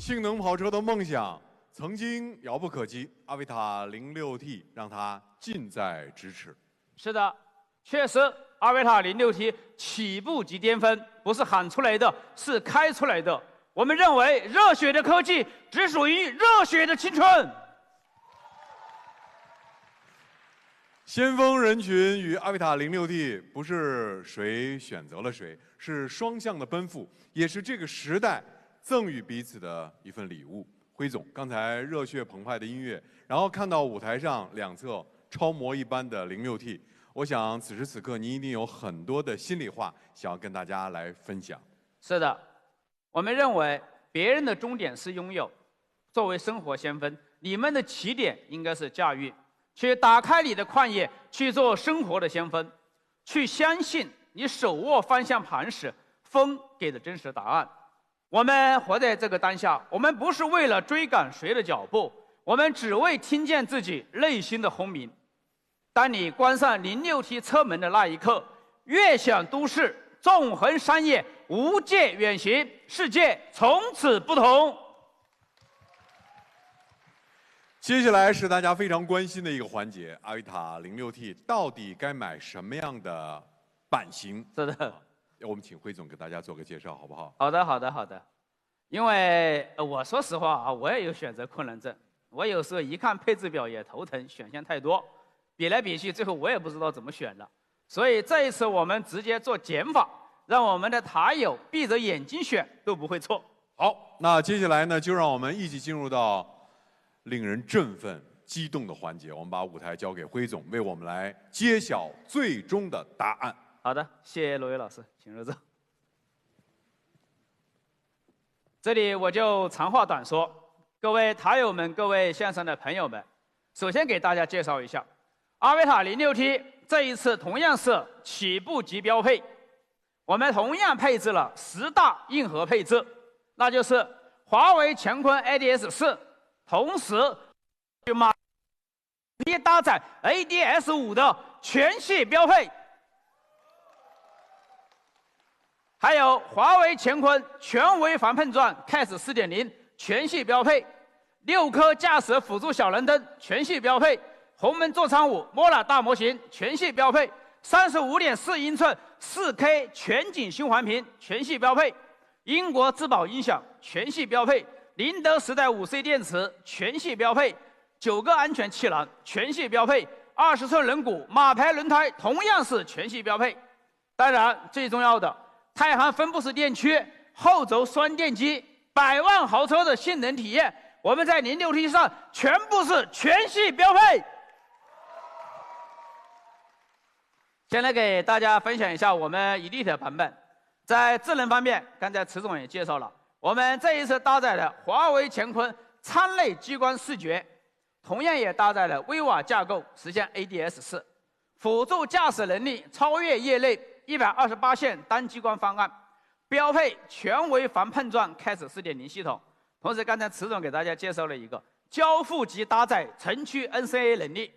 性能跑车的梦想曾经遥不可及，阿维塔06T 让它近在咫尺。
是的，确实，阿维塔06T 起步即巅峰，不是喊出来的，是开出来的。我们认为，热血的科技只属于热血的青春。
先锋人群与阿维塔06T不是谁选择了谁，是双向的奔赴，也是这个时代赠予彼此的一份礼物。辉总，刚才热血澎湃的音乐，然后看到舞台上两侧超模一般的06T，我想此时此刻您一定有很多的心里话想要跟大家来分享。
是的，我们认为别人的终点是拥有，作为生活先锋，你们的起点应该是驾驭，去打开你的旷野，去做生活的先锋，去相信你手握方向盘时，风给的真实答案。我们活在这个当下，我们不是为了追赶谁的脚步，我们只为听见自己内心的轰鸣。当你关上06T 车门的那一刻，悦享都市，纵横商业，无界远行，世界从此不同。
接下来是大家非常关心的一个环节，阿维塔06T到底该买什么样的版型？
是的。
我们请辉总给大家做个介绍，好不好？
好的，好的，好的。因为我说实话啊，我也有选择困难症。我有时候一看配置表也头疼，选项太多，比来比去，最后我也不知道怎么选了。所以这一次我们直接做减法，让我们的塔友闭着眼睛选都不会错。
好，那接下来呢，就让我们一起进入到令人振奋、激动的环节。我们把舞台交给辉总，为我们来揭晓最终的答案。
好的，谢谢罗伟老师，请入座。这里我就长话短说，各位塔友们，各位线上的朋友们，首先给大家介绍一下，阿维塔 06T 这一次同样是起步级标配，我们同样配置了10大硬核配置，那就是华为乾坤 ADS4，同时马匹搭载 ADS5的全系标配。还有华为乾坤全微防碰撞 CAS 4.0 全系标配，6颗驾驶辅助小蓝灯全系标配，鸿蒙座舱5 Mola 大模型全系标配，35.4英寸 4K 全景循环屏全系标配，英国质保音响全系标配，宁德时代5C 电池全系标配，9个安全气囊全系标配，20寸轮毂马牌轮胎同样是全系标配。当然，最重要的，太行分布式电驱、后轴双电机，100万豪车的性能体验，我们在06T上全部是全系标配。先来给大家分享一下我们 Elite 版本。在智能方面，刚才池总也介绍了，我们这一次搭载了华为乾坤舱内激光视觉，同样也搭载了威瓦架构，实现 ADS4，辅助驾驶能力超越业内128线单激光方案，标配全微防碰撞 CAS 4.0 系统。同时，刚才池总给大家介绍了一个交付级搭载城区 NCA 能力。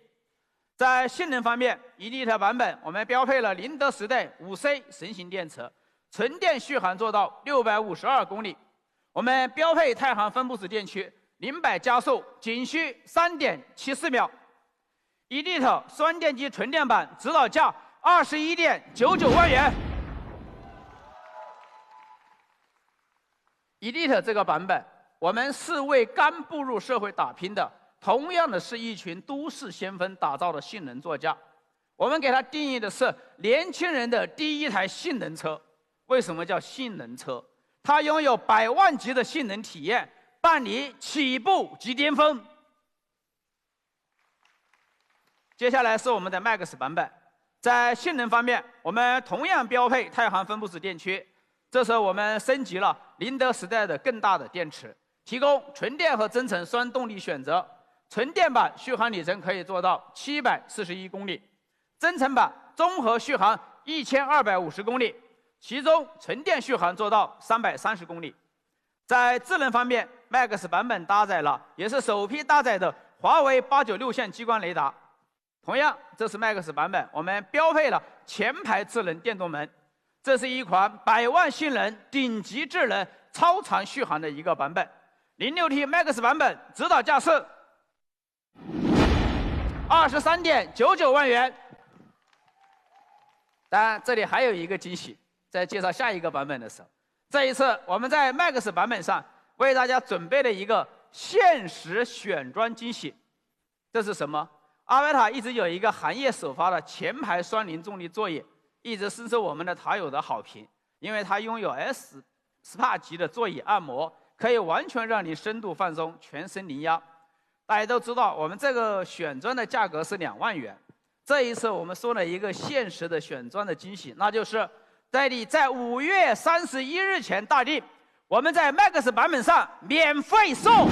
在性能方面 ，Elite 版本我们标配了宁德时代5C 神行电池，纯电续航做到652公里。我们标配太行分布式电驱，0-100加速仅需3.74秒。Elite 双电机纯电版指导价21.99万元。Elite 这个版本，我们是为刚步入社会打拼的，同样的是一群都市先锋打造的性能座驾。我们给它定义的是年轻人的第一台性能车。为什么叫性能车？它拥有100万级的性能体验，办理起步及巅峰。接下来是我们的 Max 版本。在性能方面，我们同样标配太行分布式电驱，这时候我们升级了宁德时代的更大的电池，提供纯电和增程双动力选择。纯电版续航里程可以做到741公里，增程版综合续航1250公里，其中纯电续航做到330公里。在智能方面 ，Max 版本搭载了也是首批搭载的华为896线激光雷达。同样，这是 Max 版本，我们标配了前排智能电动门。这是一款100万性能、顶级智能、超长续航的一个版本。06T Max 版本指导价是23.99万元。当然，这里还有一个惊喜，在介绍下一个版本的时候，这一次我们在 Max 版本上为大家准备了一个限时选装惊喜。这是什么？阿维塔一直有一个行业首发的前排双零重力座椅，一直深受我们的塔友的好评，因为它拥有 SPA 级的座椅按摩，可以完全让你深度放松，全身零压。大家都知道，我们这个选装的价格是2万元。这一次我们送了一个限时的选装的惊喜，那就是你在5月31日前大订，我们在 Max 版本上免费送。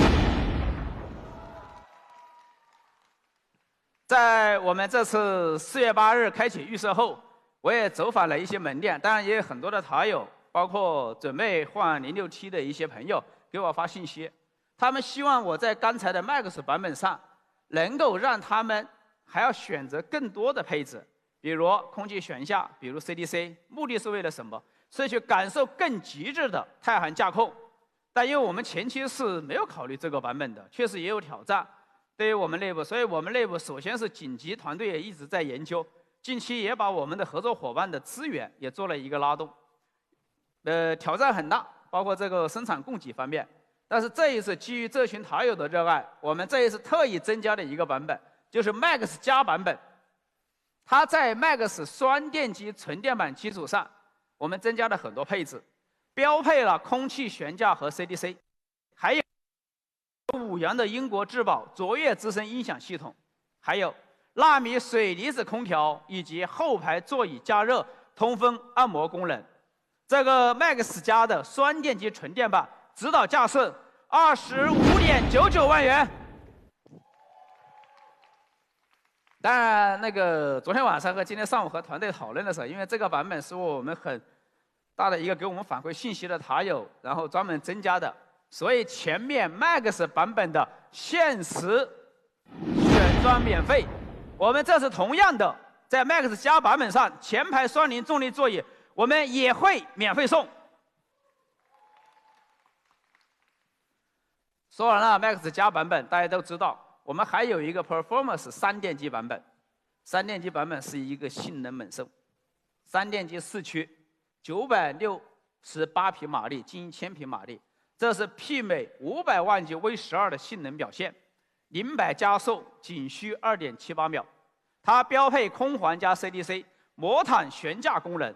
在我们这次4月8日开启预售后，我也走访了一些门店，当然也有很多的塔友，包括准备换06T的一些朋友给我发信息，他们希望我在刚才的 Max 版本上能够让他们还要选择更多的配置，比如空气悬架，比如 CDC， 目的是为了什么？是去感受更极致的太行驾控。但因为我们前期是没有考虑这个版本的，确实也有挑战。对于我们内部，所以我们内部首先是紧急团队也一直在研究，近期也把我们的合作伙伴的资源也做了一个拉动。挑战很大，包括这个生产供给方面。但是这一次基于这群塔友的热爱，我们这一次特意增加了一个版本，就是 Max 加版本。它在 Max 双电机纯电版基础上，我们增加了很多配置，标配了空气悬架和 CDC， 还有5扬的英国质保卓越资深音响系统，还有纳米水离子空调以及后排座椅加热、通风、按摩功能。这个 Max 加的双电机纯电版指导价是25.99万元。当然，昨天晚上和今天上午和团队讨论的时候，因为这个版本是我们很大的一个给我们反馈信息的塔友，然后专门增加的，所以前面 Max 版本的限时选装免费。我们这次同样的，在 Max 加版本上，前排双离重力座椅我们也会免费送。说完了 Max 加版本，大家都知道，我们还有一个 Performance 3电机版本。3电机版本是一个性能猛兽，3电机4驱，968匹马力，近1000匹马力，这是媲美500万级 V12 的性能表现。0-100加速仅需2.78秒，它标配空环加 CDC 魔毯悬架功能，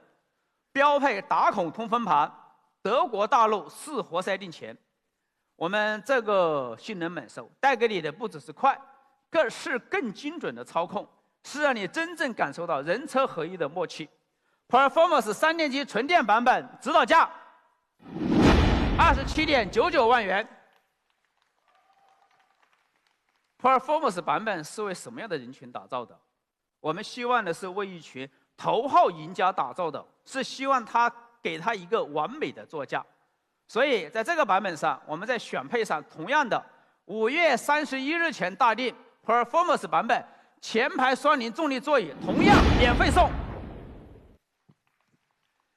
标配打孔通风盘，德国大陆4活塞定钳。我们这个性能猛兽带给你的不只是快，更精准的操控，是让你真正感受到人车合一的默契。Performance 3电机纯电版本指导价27.99万元。Performance 版本是为什么样的人群打造的？我们希望的是为一群头号赢家打造的，是希望给他一个完美的座驾。所以在这个版本上，我们在选配上同样的5月31日前大定 Performance 版本，前排双离重力座椅同样免费送。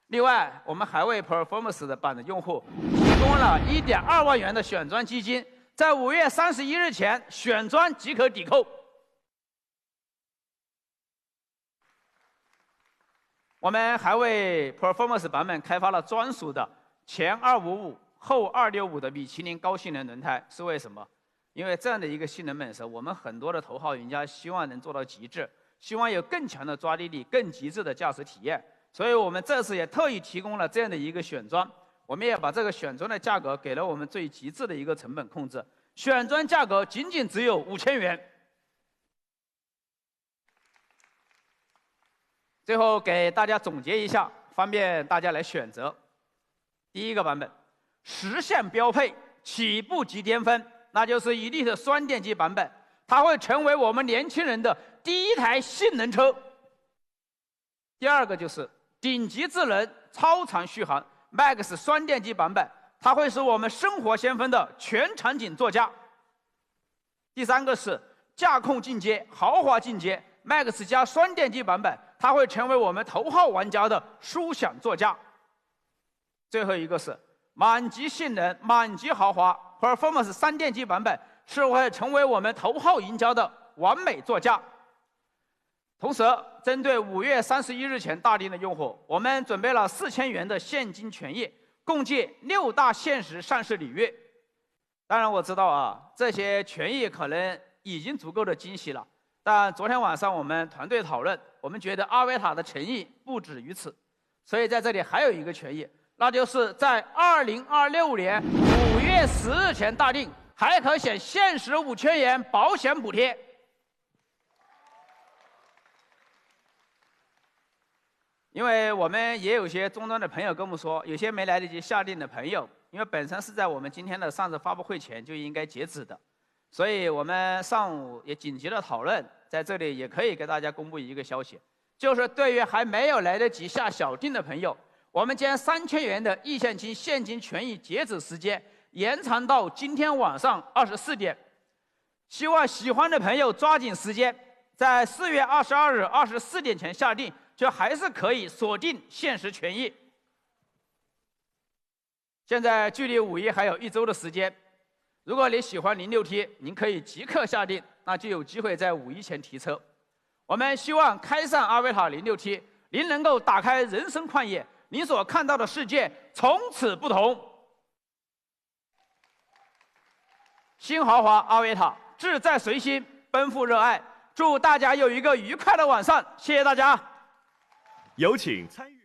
另外，我们还为 Performance 的版的用户提供了1.2万元的选装基金。在5月31日前选装即可抵扣。我们还为 Performance 版本开发了专属的前255后265的米其林高性能轮胎，是为什么？因为这样的一个性能猛兽，我们很多的头号玩家希望能做到极致，希望有更强的抓地力、更极致的驾驶体验，所以我们这次也特意提供了这样的一个选装。我们也把这个选装的价格给了我们最极致的一个成本控制，选装价格仅只有5000元。最后给大家总结一下，方便大家来选择。第一个版本，实现标配，起步即巅峰，那就是Elite双电机版本，它会成为我们年轻人的第一台性能车。第二个就是顶级智能、超长续航。Max 双电机版本，它会是我们生活先锋的全场景座驾。第三个是驾控进阶、豪华进阶 ，Max 加双电机版本，它会成为我们头号玩家的舒享座驾。最后一个是满级性能、满级豪华 ，Performance 3电机版本是会成为我们头号赢家的完美座驾。同时，针对5月31日前大定的用户，我们准备了4000元的现金权益，共计6大限时上市礼遇。当然，我知道啊，这些权益可能已经足够的惊喜了。但昨天晚上我们团队讨论，我们觉得阿维塔的诚意不止于此，所以在这里还有一个权益，那就是在2026年5月10日前大定，还可享限时5000元保险补贴。因为我们也有些终端的朋友跟我们说，有些没来得及下定的朋友，因为本身是在我们今天的上市发布会前就应该截止的，所以我们上午也紧急的讨论，在这里也可以给大家公布一个消息，就是对于还没有来得及下小定的朋友，我们将3000元的意向金现金权益截止时间延长到今天晚上24点，希望喜欢的朋友抓紧时间，在4月22日24点前下定。就还是可以锁定限时权益。现在距离5一还有1周的时间，如果你喜欢06T，您可以即刻下定，那就有机会在5一前提车。我们希望开上阿维塔06T，您能够打开人生旷野，您所看到的世界从此不同。新豪华阿维塔，志在随心，奔赴热爱。祝大家有一个愉快的晚上，谢谢大家。
有请参与。